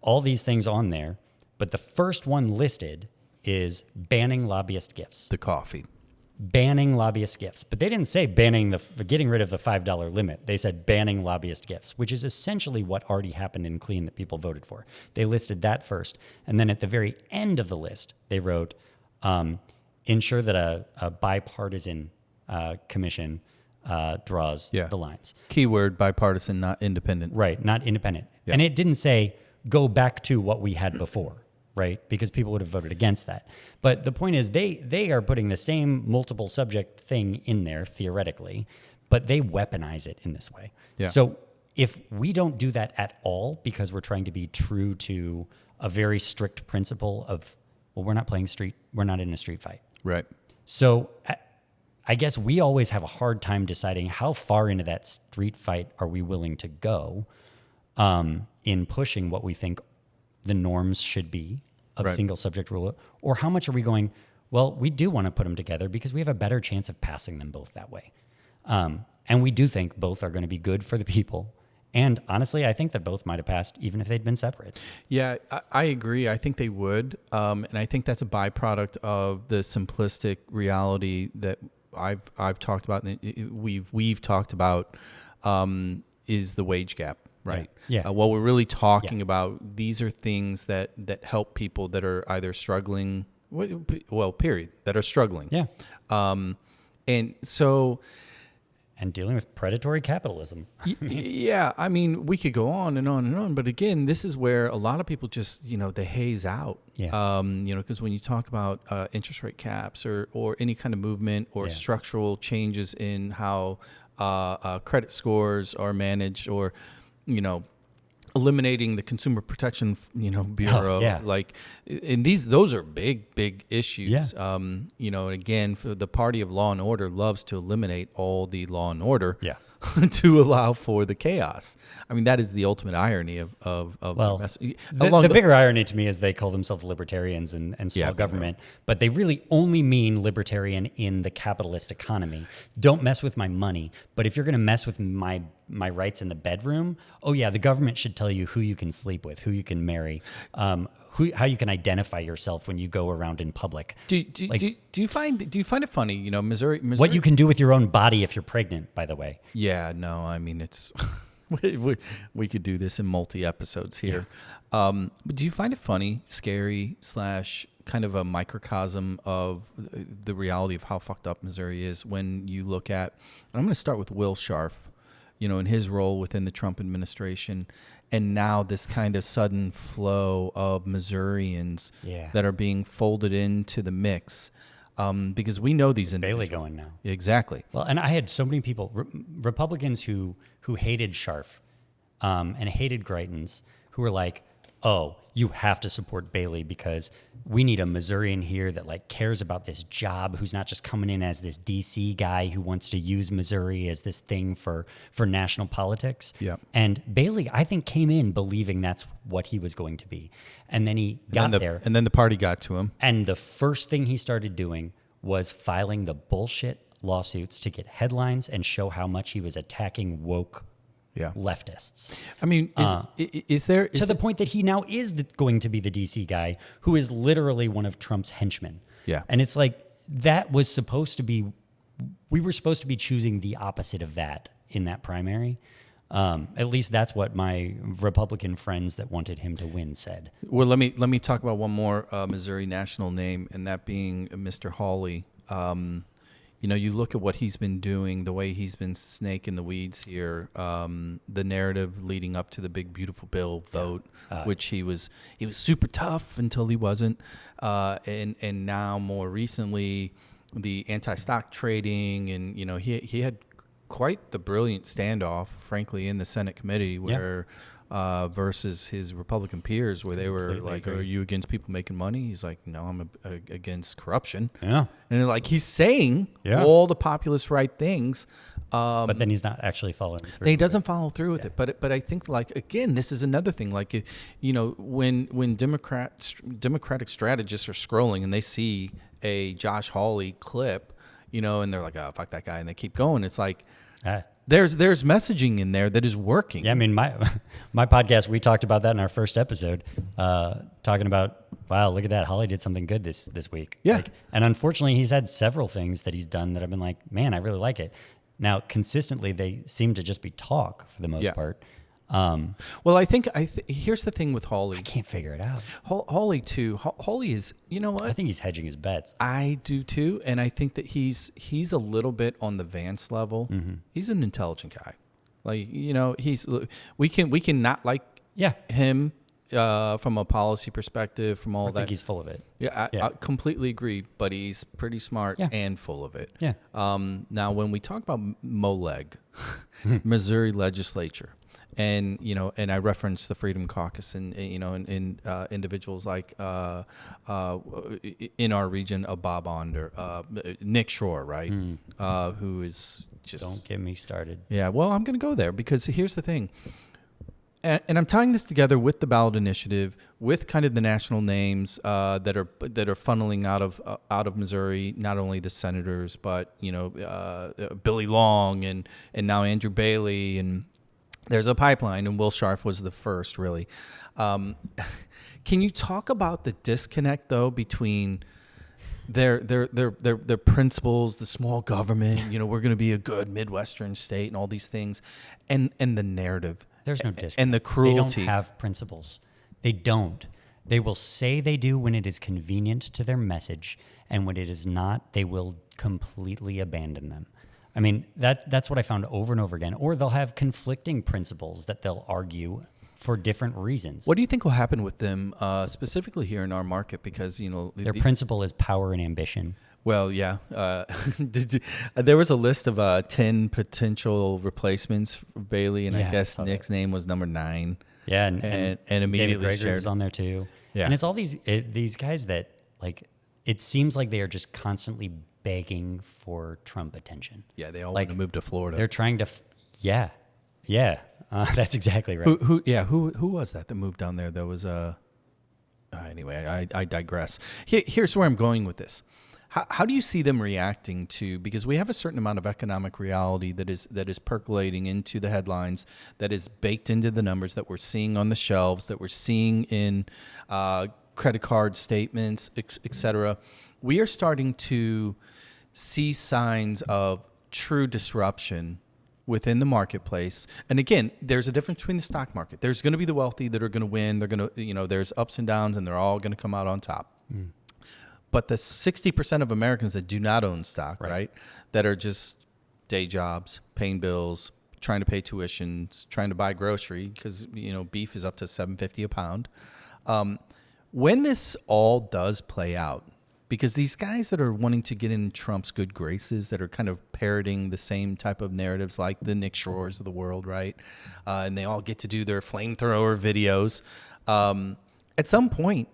all these things on there. But the first one listed is banning lobbyist gifts.
The coffee.
Banning lobbyist gifts. But they didn't say getting rid of the $5 limit. They said banning lobbyist gifts, which is essentially what already happened in Clean that people voted for. They listed that first. And then at the very end of the list, they wrote, ensure that a bipartisan commission draws
Yeah.
the lines.
Keyword bipartisan, not independent.
Right, not independent.
Yeah.
And it didn't say go back to what we had before, right? Because people would have voted against that. But the point is they are putting the same multiple subject thing in there theoretically, but they weaponize it in this way.
Yeah.
So if we don't do that at all because we're trying to be true to a very strict principle of, well, we're not in a street fight.
Right.
So I guess we always have a hard time deciding how far into that street fight are we willing to go in pushing what we think the norms should be of
Right.
single subject rule, or how much are we going, well, we do want to put them together because we have a better chance of passing them both that way. And we do think both are going to be good for the people. And honestly, I think that both might have passed even if they'd been separate.
Yeah, I agree. I think they would. And I think that's a byproduct of the simplistic reality that I've talked about, and we've talked about, is the wage gap, right?
Yeah.
What we're really talking about, these are things that help people that are either struggling, period, that are struggling.
Yeah.
And so...
And dealing with predatory capitalism.
Yeah, I mean, we could go on and on and on, but again, this is where a lot of people just, they haze out.
Yeah.
Because when you talk about interest rate caps or any kind of movement or structural changes in how credit scores are managed, or, eliminating the Consumer Protection, Bureau, and those are big issues.
Yeah.
And again, for the party of law and order loves to eliminate all the law and order to allow for the chaos. I mean, that is the ultimate irony of
Well,
the mess.
the bigger irony to me is they call themselves libertarians and small government, but they really only mean libertarian in the capitalist economy. Don't mess with my money, but if you're going to mess with my rights in the bedroom, the government should tell you who you can sleep with, who you can marry, how you can identify yourself when you go around in public.
Do you find it funny? Missouri.
What you can do with your own body if you're pregnant, by the way.
Yeah, no, I mean, it's we could do this in multi episodes here. But do you find it funny, scary / kind of a microcosm of the reality of how fucked up Missouri is when you look at? And I'm going to start with Will Scharf, in his role within the Trump administration, and now this kind of sudden flow of Missourians that are being folded into the mix. Because we know these
Bailey going now.
Exactly.
Well, and I had so many people, Republicans who hated Scharf and hated Greitens, who were like, oh, you have to support Bailey because we need a Missourian here that cares about this job, who's not just coming in as this DC guy who wants to use Missouri as this thing for national politics.
Yeah.
And Bailey, I think, came in believing that's what he was going to be. And then he got there.
And then the party got to him.
And the first thing he started doing was filing the bullshit lawsuits to get headlines and show how much he was attacking woke leftists.
I mean, is there
to the point that he now is going to be the DC guy who is literally one of Trump's henchmen.
Yeah.
And it's that was supposed to be, we were supposed to be choosing the opposite of that in that primary. At least that's what my Republican friends that wanted him to win said.
Well, let me talk about one more Missouri national name, and that being Mr. Hawley. You look at what he's been doing, the way he's been snake in the weeds here, the narrative leading up to the big beautiful bill vote, which he was super tough until he wasn't, and now more recently the anti-stock trading, and he had quite the brilliant standoff, frankly, in the Senate committee where. Versus his Republican peers, where they were like, "Are you against people making money?" He's like, "No, I'm against corruption."
Yeah,
and he's saying all the populist right things,
but then he's not actually following through.
He doesn't follow through with it. But I think again, this is another thing. When Democratic strategists are scrolling and they see a Josh Hawley clip, and they're like, "Oh, fuck that guy," and they keep going. It's like. There's messaging in there that is working.
Yeah, I mean, my podcast, we talked about that in our first episode, talking about, wow, look at that. Hawley did something good this week.
Yeah.
And unfortunately, he's had several things that he's done that I've been like, man, I really like it. Now, consistently, they seem to just be talk for the most part.
Well, I think here's the thing with Hawley.
I can't figure it out.
Hawley too. Hawley is, you know what?
I think he's hedging his bets.
I do too, and I think that he's a little bit on the Vance level.
Mm-hmm.
He's an intelligent guy. Like, you know, we can not like him from a policy perspective, from all that.
I think he's full of it.
Yeah, I completely agree, but he's pretty smart and full of it.
Yeah.
Now, when we talk about MOLEG, Missouri legislature, and you know, and I reference the Freedom Caucus, and you know, and individuals like in our region, Bob Onder, Nick Shore, right, who is just
don't get me started.
Yeah, well, I'm going to go there because here's the thing. And I'm tying this together with the ballot initiative, with kind of the national names that are funneling out of Missouri. Not only the senators, but you know Billy Long and now Andrew Bailey, and there's a pipeline. And Will Scharf was the first, really. Can you talk about the disconnect though between their principles, the small government? You know, we're going to be a good Midwestern state, and all these things, and the narrative.
There's no disconnect.
And the cruelty.
They don't have principles. They don't. They will say they do when it is convenient to their message, and when it is not, they will completely abandon them. I mean, that's what I found over and over again. Or they'll have conflicting principles that they'll argue for different reasons.
What do you think will happen with them, specifically here in our market? Because, you know,
their principle is power and ambition.
Well, yeah. There was a list of 10 potential replacements for Bailey, and I guess Nick's name was number 9.
Yeah,
and immediately
David Gregory
shared.
was on there too.
Yeah,
and it's all these guys that, like, it seems like they are just constantly begging for Trump attention.
Yeah, they all want to move to Florida.
They're trying to, that's exactly right.
Who was that moved down there? That was anyway. I digress. Here's where I'm going with this. How do you see them reacting to, because we have a certain amount of economic reality that is percolating into the headlines, that is baked into the numbers that we're seeing on the shelves, that we're seeing in credit card statements, et cetera. We are starting to see signs of true disruption within the marketplace. And again, there's a difference between the stock market. There's going to be the wealthy that are going to win. They're going to, you know, there's ups and downs, and they're all going to come out on top. But the 60% of Americans that do not own stock, right, that are just day jobs, paying bills, trying to pay tuitions, trying to buy grocery, because, you know, beef is up to $7.50 a pound. When this all does play out, because these guys that are wanting to get in Trump's good graces, that are kind of parroting the same type of narratives like the Nick Shores of the world, right, and they all get to do their flamethrower videos, at some point,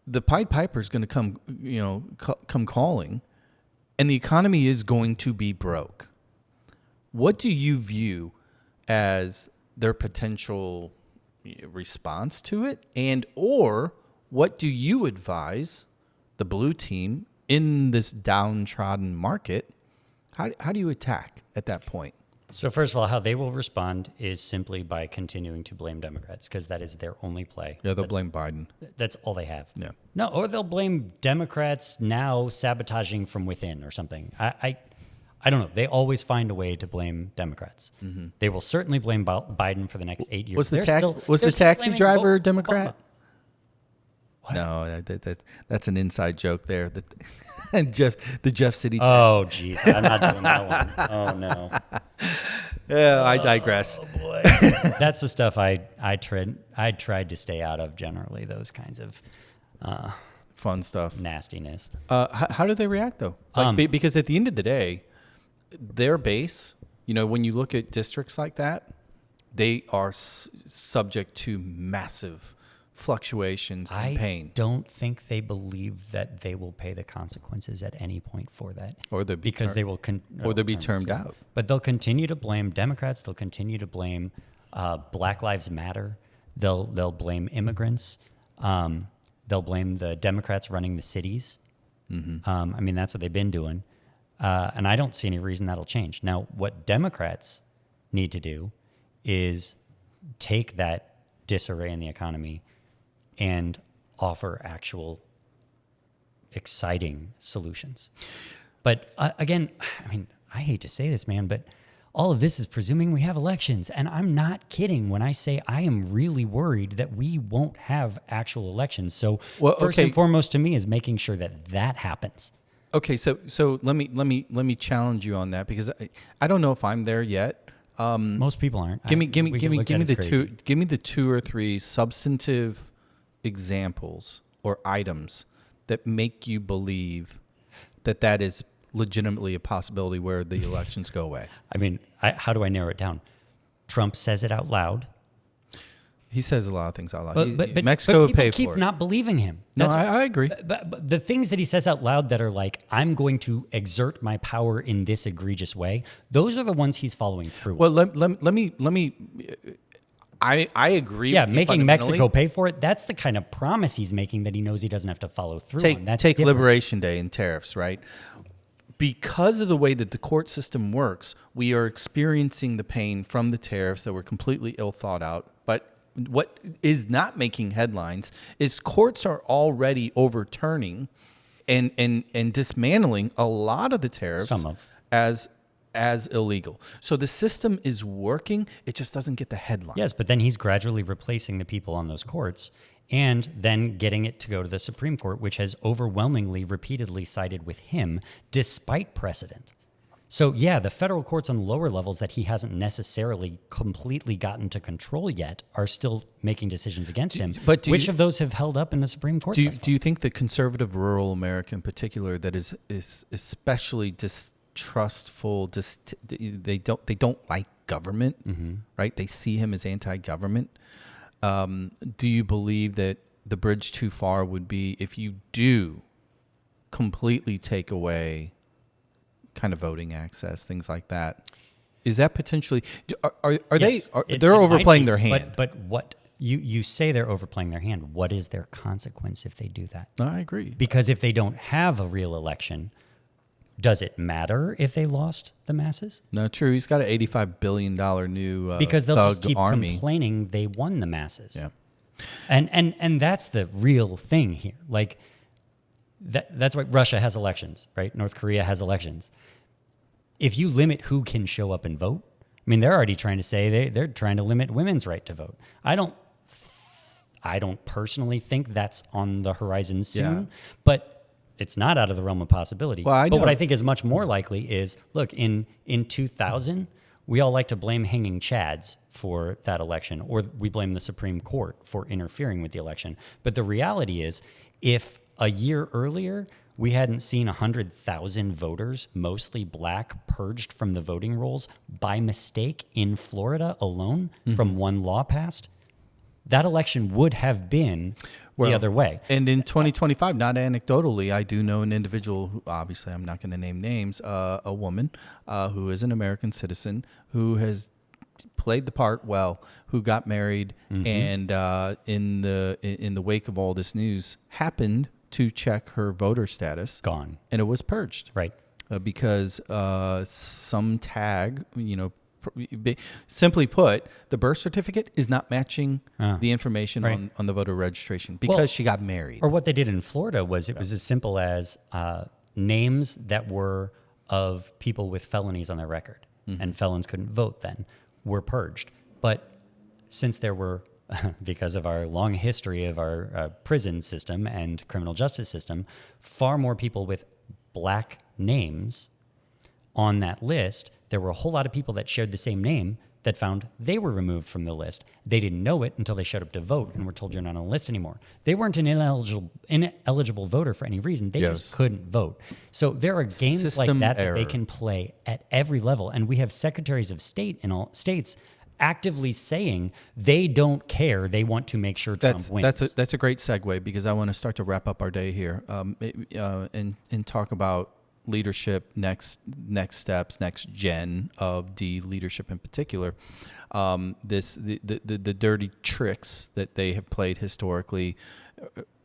the Pied Piper is going to come, you know, come calling, and the economy is going to be broke. What do you view as their potential response to it, and or what do you advise the blue team in this downtrodden market? How do you attack at that point?
So first of all, how they will respond is simply by continuing to blame Democrats, because that is their only play.
Yeah, they'll blame Biden.
That's all they have.
Yeah.
No, or they'll blame Democrats now sabotaging from within or something. I don't know. They always find a way to blame Democrats. Mm-hmm. They will certainly blame Biden for the next 8 years.
Was the taxi driver a Democrat?
What?
No, that's an inside joke there. The Jeff City.
Oh, geez. I'm not doing that one. Oh, no.
Yeah, I digress.
Oh, boy. That's the stuff I tried to stay out of generally, those kinds of
fun stuff.
Nastiness.
How do they react, though? Because at the end of the day, their base, you know, when you look at districts like that, they are subject to massive fluctuations and pain.
I don't think they believe that they will pay the consequences at any point for that,
or they'll be
because they will
they'll be termed out.
But they'll continue to blame Democrats. They'll continue to blame Black Lives Matter. They'll blame immigrants. They'll blame the Democrats running the cities. Mm-hmm. I mean, that's what they've been doing, and I don't see any reason that'll change. Now, what Democrats need to do is take that disarray in the economy and offer actual exciting solutions. But again, I mean, I hate to say this, man, but all of this is presuming we have elections. And I'm not kidding when I say I am really worried that we won't have actual elections. So first and foremost to me is making sure that that happens.
Okay, so let me challenge you on that, because I don't know if I'm there yet.
Most people aren't.
Give me the two or three substantive examples or items that make you believe that is legitimately a possibility where the elections go away.
I mean, how do I narrow it down? Trump says it out loud.
He says a lot of things out loud.
But
Mexico
would pay
for
keep
it.
not believing him.
No, I agree.
But the things that he says out loud that are like, I'm going to exert my power in this egregious way, those are the ones he's following through
Well,
with.
let me. I agree.
Yeah,
with you
making
fundamentally.
Mexico pay for it, that's the kind of promise he's making that he knows he doesn't have to follow through on. That's
Take
different.
Liberation Day and tariffs, right? Because of the way that the court system works, we are experiencing the pain from the tariffs that were completely ill thought out. But what is not making headlines is courts are already overturning and dismantling a lot of the tariffs as illegal. So the system is working. It just doesn't get the headline.
Yes, but then he's gradually replacing the people on those courts and then getting it to go to the Supreme Court, which has overwhelmingly, repeatedly sided with him despite precedent. So yeah, the federal courts on lower levels that he hasn't necessarily completely gotten to control yet are still making decisions against him. But which of those have held up in the Supreme Court?
Do you think the conservative rural America in particular that is especially distrustful, they don't like government, right? They see him as anti-government. Do you believe that the bridge too far would be if you do completely take away kind of voting access, things like that? Is that potentially they're overplaying their hand?
But what you say they're overplaying their hand. What is their consequence if they do that?
I agree.
Because if they don't have a real election, does it matter if they lost the masses?
No, true. He's got an $85 billion new
because they'll
thug
just keep
army.
complaining they won the masses.
Yeah.
And that's the real thing here. Like that's why Russia has elections, right? North Korea has elections. If you limit who can show up and vote, I mean, they're already trying to say they're trying to limit women's right to vote. I don't personally think that's on the horizon soon, but it's not out of the realm of possibility.
Well,
but what I think is much more likely is, look, in 2000, we all like to blame hanging chads for that election, or we blame the Supreme Court for interfering with the election. But the reality is, if a year earlier we hadn't seen 100,000 voters, mostly black, purged from the voting rolls by mistake in Florida alone from one law passed, that election would have been the other way.
And in 2025, not anecdotally, I do know an individual who, obviously I'm not going to name names, a woman who is an American citizen who has played the part well, who got married, and in the wake of all this news, happened to check her voter status.
Gone.
And it was purged.
Right.
Because some tag, simply put, the birth certificate is not matching the information on the voter registration because she got married.
Or what they did in Florida was it was as simple as names that were of people with felonies on their record, and felons couldn't vote then, were purged. But since there were, because of our long history of our prison system and criminal justice system, far more people with black names on that list, there were a whole lot of people that shared the same name that found they were removed from the list. They didn't know it until they showed up to vote and were told you're not on the list anymore. They weren't an ineligible voter for any reason. They just couldn't vote. So there are games
System
like that
error.
that they can play at every level. And we have secretaries of state in all states actively saying they don't care. They want to make sure Trump wins.
That's a great segue, because I want to start to wrap up our day here and talk about leadership, next steps, next gen of D leadership in particular. The dirty tricks that they have played historically,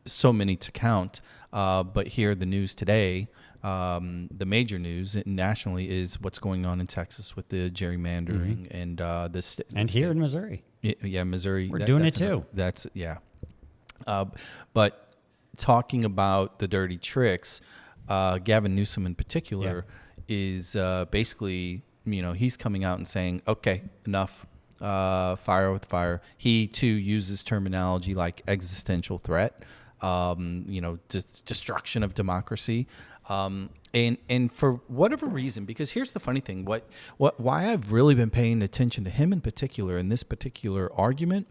so many to count. But here, the news today, the major news nationally is what's going on in Texas with the gerrymandering and this.
And here in Missouri.
Yeah, Missouri.
We're doing it too.
But talking about the dirty tricks, Gavin Newsom in particular is basically he's coming out and saying, okay, enough, fire with fire. He too uses terminology like existential threat, destruction of democracy. And for whatever reason, because here's the funny thing, why I've really been paying attention to him in particular in this particular argument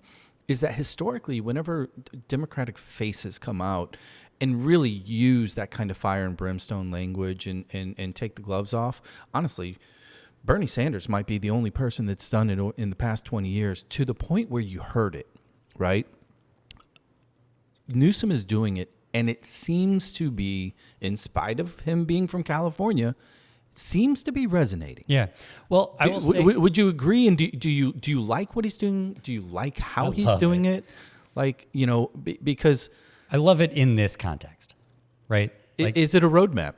is that historically, whenever Democratic faces come out and really use that kind of fire and brimstone language and take the gloves off, honestly, Bernie Sanders might be the only person that's done it in the past 20 years to the point where you heard it, right? Newsom is doing it, and it seems to be, in spite of him being from California, it seems to be resonating.
Yeah. Well, I will say,
would you agree? And do you like what he's doing? Do you like how he's doing it? Like, because
I love it in this context, right? Like,
is it a roadmap?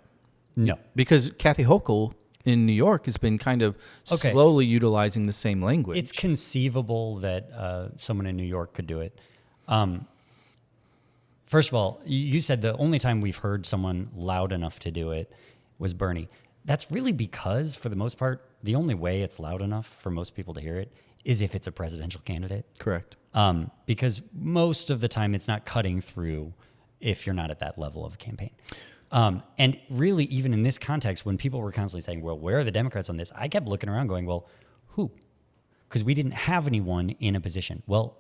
No.
Because Kathy Hochul in New York has been kind of slowly utilizing the same language.
It's conceivable that someone in New York could do it. First of all, you said the only time we've heard someone loud enough to do it was Bernie. That's really because, for the most part, the only way it's loud enough for most people to hear it is if it's a presidential candidate.
Correct.
Because most of the time it's not cutting through if you're not at that level of a campaign. And really, even in this context, when people were constantly saying, well, where are the Democrats on this? I kept looking around going, well, who? Because we didn't have anyone in a position. Well,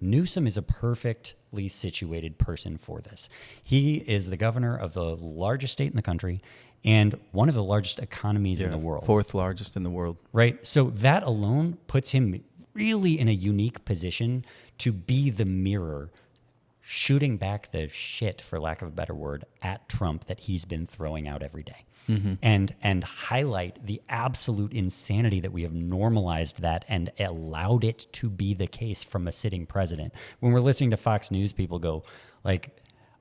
Newsom is a perfectly situated person for this. He is the governor of the largest state in the country and one of the largest economies in the world.
Fourth largest in the world.
Right. So that alone puts him really in a unique position to be the mirror, shooting back the shit, for lack of a better word, at Trump that he's been throwing out every day. Mm-hmm. And highlight the absolute insanity that we have normalized that and allowed it to be the case from a sitting president. When we're listening to Fox News, people go like,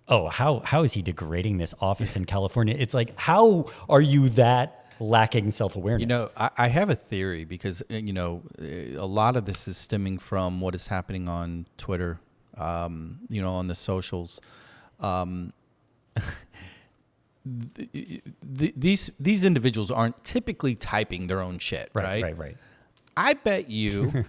oh, how is he degrading this office in California? It's like, how are you that lacking self-awareness?
I have a theory because, a lot of this is stemming from what is happening on Twitter, on the socials. These individuals aren't typically typing their own shit, right?
Right.
I bet you,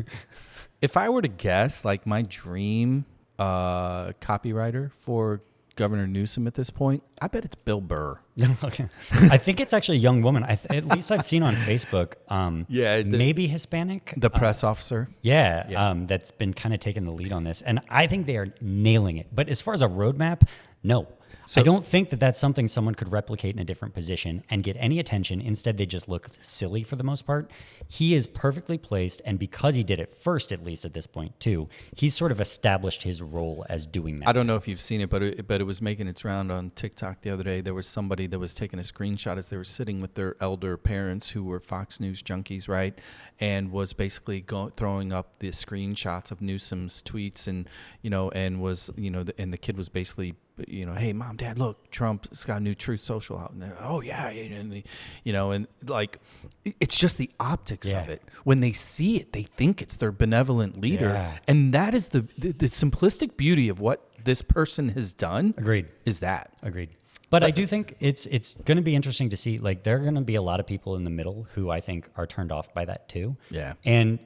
if I were to guess, like my dream copywriter for Governor Newsom at this point, I bet it's Bill Burr.
Okay. I think it's actually a young woman. At least I've seen on Facebook. Maybe Hispanic.
The press officer.
Yeah. That's been kind of taking the lead on this. And I think they are nailing it. But as far as a roadmap, no. So, I don't think that that's something someone could replicate in a different position and get any attention. Instead, they just look silly for the most part. He is perfectly placed, and because he did it first, at least at this point, too, he's sort of established his role as doing that.
I don't know if you've seen it, but it was making its round on TikTok the other day. There was somebody that was taking a screenshot as they were sitting with their elder parents who were Fox News junkies, right? And was basically throwing up the screenshots of Newsom's tweets and was, and the kid was basically, hey, Mom, Dad, look, Trump's got a new Truth Social out. And oh, yeah. And like, it's just the optics of it. When they see it, they think it's their benevolent leader. Yeah. And that is the simplistic beauty of what this person has done.
Agreed.
Is that.
Agreed. But I do think it's going to be interesting to see, like, there are going to be a lot of people in the middle who I think are turned off by that too.
Yeah.
And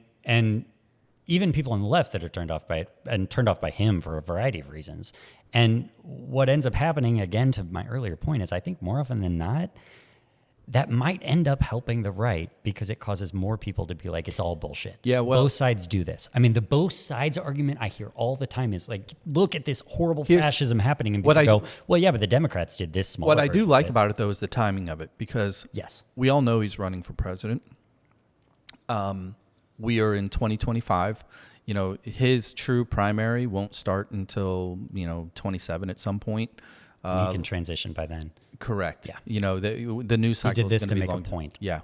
even people on the left that are turned off by it and turned off by him for a variety of reasons. And what ends up happening, again, to my earlier point, is I think more often than not, that might end up helping the right because it causes more people to be like, it's all bullshit.
Yeah, well,
both sides do this. I mean, the both sides argument I hear all the time is like, look at this horrible fascism happening. And people go, well, yeah, but the Democrats did this small.
What I do like about it, though, is the timing of it because we all know he's running for president. We are in 2025. His true primary won't start until, 27 at some point.
He can transition by then.
Correct.
Yeah.
The news cycle.
He did this
is
to make
long.
a point.
Yeah.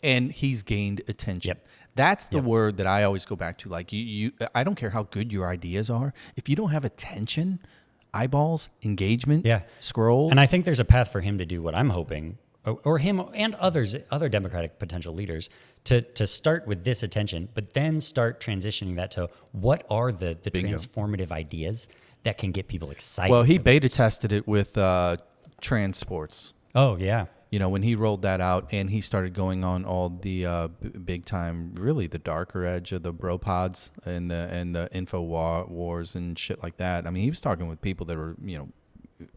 And he's gained attention.
Yep.
That's the word that I always go back to. Like I don't care how good your ideas are. If you don't have attention, eyeballs, engagement, scrolls.
And I think there's a path for him to do what I'm hoping, or him and other Democratic potential leaders, to start with this attention, but then start transitioning that to what are the transformative ideas that can get people excited.
Well, he beta tested it with transports.
Oh, yeah.
when he rolled that out and he started going on all the big time, really the darker edge of the bro pods and the info wars and shit like that. I mean, he was talking with people that were,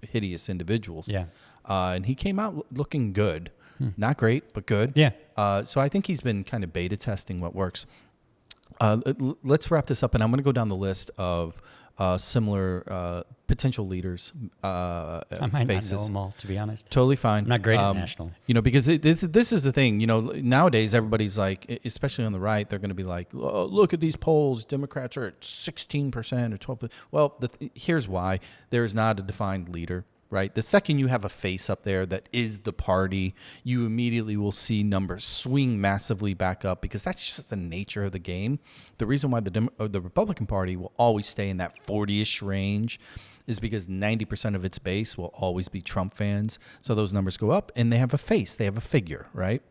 hideous individuals.
Yeah.
And he came out looking good. Not great, but good.
Yeah.
So I think he's been kind of beta testing what works. Let's wrap this up, and I'm going to go down the list of similar potential leaders.
I might
faces.
not know them all, to be honest.
Totally fine.
I'm not great at national.
Because this is the thing. Nowadays everybody's like, especially on the right, they're going to be like, oh, look at these polls. Democrats are at 16% or 12%. Well, here's why. There is not a defined leader. Right. The second you have a face up there that is the party, you immediately will see numbers swing massively back up because that's just the nature of the game. The reason why the Republican Party will always stay in that 40-ish range is because 90% of its base will always be Trump fans. So those numbers go up and they have a face. They have a figure. Right.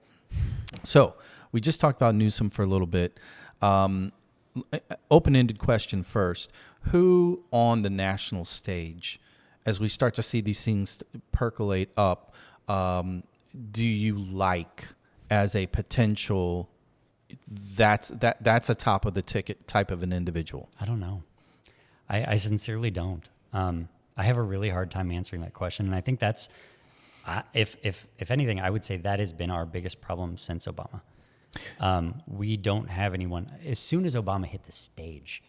So we just talked about Newsom for a little bit. Open-ended question first. Who on the national stage, as we start to see these things percolate up, do you like as a potential that's a top of the ticket type of an individual?
I don't know. I sincerely don't. I have a really hard time answering that question, and I think that's if anything, I would say that has been our biggest problem since Obama. We don't have anyone. As soon as Obama hit the stage,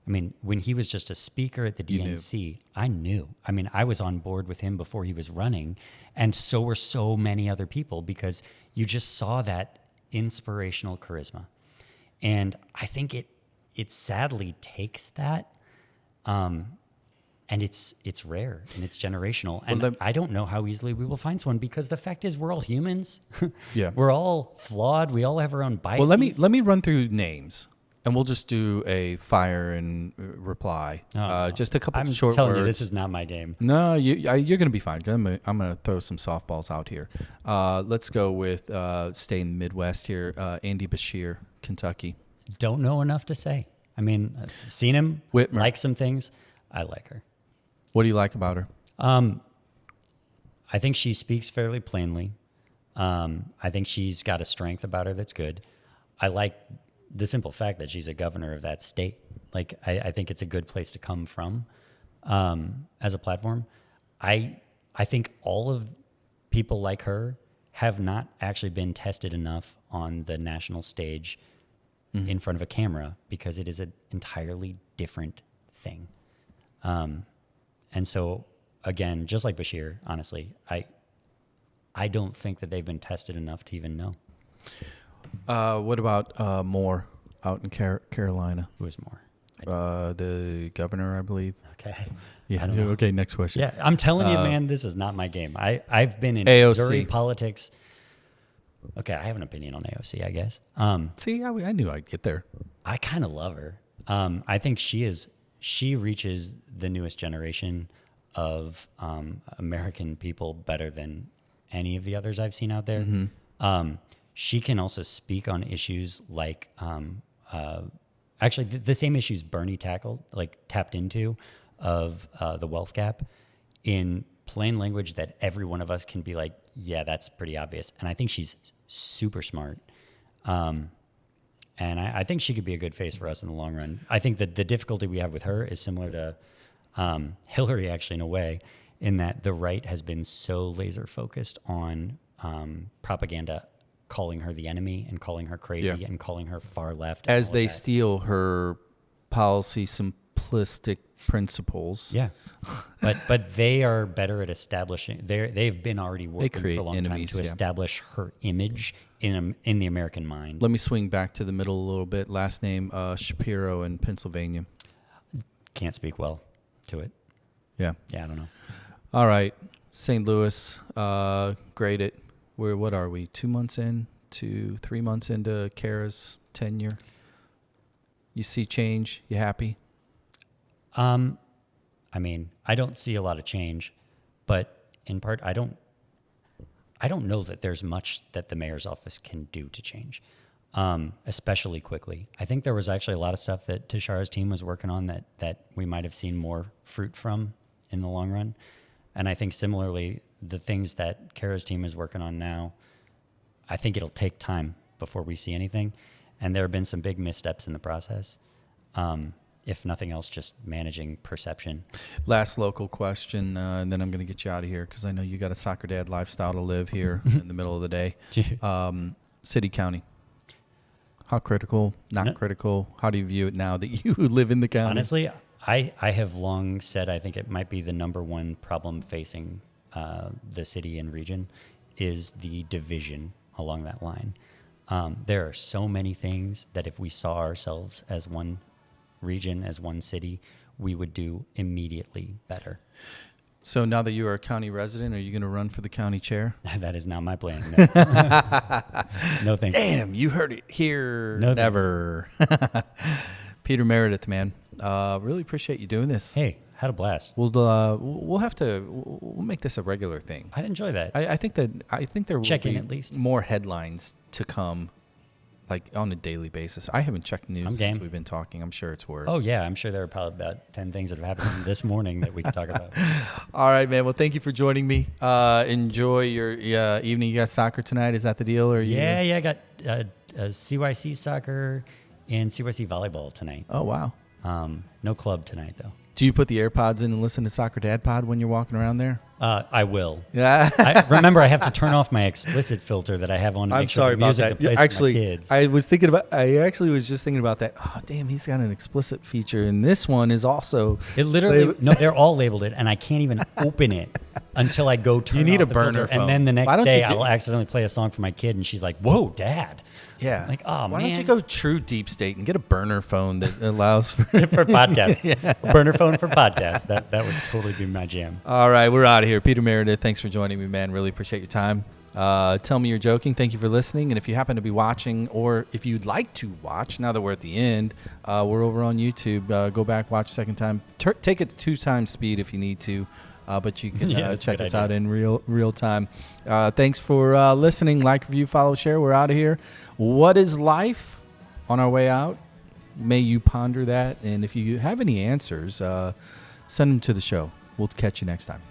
I mean, when he was just a speaker at the DNC, I knew. I mean, I was on board with him before he was running, and so were so many other people because you just saw that inspirational charisma. And I think it sadly takes that, and it's rare and it's generational. And I don't know how easily we will find someone because the fact is we're all humans.
Yeah,
we're all flawed. We all have our own biases.
Well, let me run through names. And we'll just do a fire and reply. Just a couple of short words. I'm telling you,
this is not my game.
No, you're going to be fine. I'm going to throw some softballs out here. Let's go with, stay in the Midwest here, Andy Beshear, Kentucky.
Don't know enough to say. I mean, I've seen him,
Whitmer.
Like some things. I like her.
What do you like about her?
I think she speaks fairly plainly. I think she's got a strength about her that's good. I like the simple fact that she's a governor of that state. Like, I think it's a good place to come from as a platform. I think all of people like her have not actually been tested enough on the national stage in front of a camera because it is an entirely different thing. And so, again, just like Beshear, honestly, I don't think that they've been tested enough to even know.
What about Moore out in Carolina?
Who is Moore?
The governor, I believe.
Okay.
Yeah. Okay. Next question.
Yeah, I'm telling you, man, this is not my game. I've been in
AOC.
Missouri politics. Okay, I have an opinion on AOC, I guess.
See, I knew I'd get there.
I kind of love her. I think she reaches the newest generation of American people better than any of the others I've seen out there. Mm-hmm. She can also speak on issues like, actually the same issues Bernie tapped into of the wealth gap in plain language that every one of us can be like, yeah, that's pretty obvious. And I think she's super smart. And I think she could be a good face for us in the long run. I think that the difficulty we have with her is similar to Hillary, actually, in a way, in that the right has been so laser focused on propaganda, calling her the enemy and calling her crazy and calling her far left.
As they steal her policy simplistic principles.
Yeah. But they are better at establishing, they've been already working for a long time to establish her image in the American mind.
Let me swing back to the middle a little bit. Last name, Shapiro in Pennsylvania.
Can't speak well to it.
Yeah.
Yeah, I don't know.
All right. St. Louis, grade it. What are we, 2 months in to 3 months into Kara's tenure? You see change? You happy?
I mean, I don't see a lot of change, but in part, I don't know that there's much that the mayor's office can do to change, especially quickly. I think there was actually a lot of stuff that Tashara's team was working on that we might have seen more fruit from in the long run. And I think similarly, the things that Kara's team is working on now, I think it'll take time before we see anything. And there have been some big missteps in the process. If nothing else, just managing perception.
Last local question, and then I'm going to get you out of here because I know you got a soccer dad lifestyle to live here in the middle of the day. City, county. How critical, not critical? How do you view it now that you live in the county?
Honestly, I have long said I think it might be the number one problem facing the city and region is the division along that line. There are so many things that if we saw ourselves as one region, as one city, we would do immediately better.
So now that you are a county resident, are you going to run for the county chair?
That is now my plan. No, no thank you.
Damn, you heard it here.
No,
never. Peter Merideth, man. Really appreciate you doing this.
Hey, had a blast.
We'll make this a regular thing.
I'd enjoy that.
I think there will
Check in
be
at least.
more headlines to come, like on a daily basis. I haven't checked news since we've been talking. I'm sure it's worse.
Oh yeah, I'm sure there are probably about 10 things that have happened this morning that we can talk about.
All right, man. Well, thank you for joining me. Enjoy your evening. You got soccer tonight? Is that the deal? Or
Yeah. I got CYC soccer and CYC volleyball tonight.
Oh wow.
No club tonight though.
Do you put the AirPods in and listen to Soccer Dad Pod when you're walking around there?
I will.
Yeah.
Remember, I have to turn off my explicit filter that I have on to make sure the music that plays for my kids.
I actually was just thinking about that. Oh, damn, he's got an explicit feature, and this one is also.
It literally, no, they're all labeled it, and I can't even open it until I go turn.
You need
off
a
the
burner
filter,
phone.
and then the next day I'll accidentally play a song for my kid, and she's like, "Whoa, Dad!"
Yeah.
Like, oh man.
Why don't you go true deep state and get a burner phone that allows for
podcasts? Yeah. Burner phone for podcasts. That would totally be my jam.
All right, we're out of here. Peter Merideth, thanks for joining me, man. Really appreciate your time. Tell me you're joking. Thank you for listening. And if you happen to be watching, or if you'd like to watch, now that we're at the end, we're over on YouTube. Go back, watch second time. Take it to 2x speed if you need to. But you can check us out in real time. Thanks for listening. Like, review, follow, share. We're out of here. What is life? On our way out, may you ponder that. And if you have any answers, send them to the show. We'll catch you next time.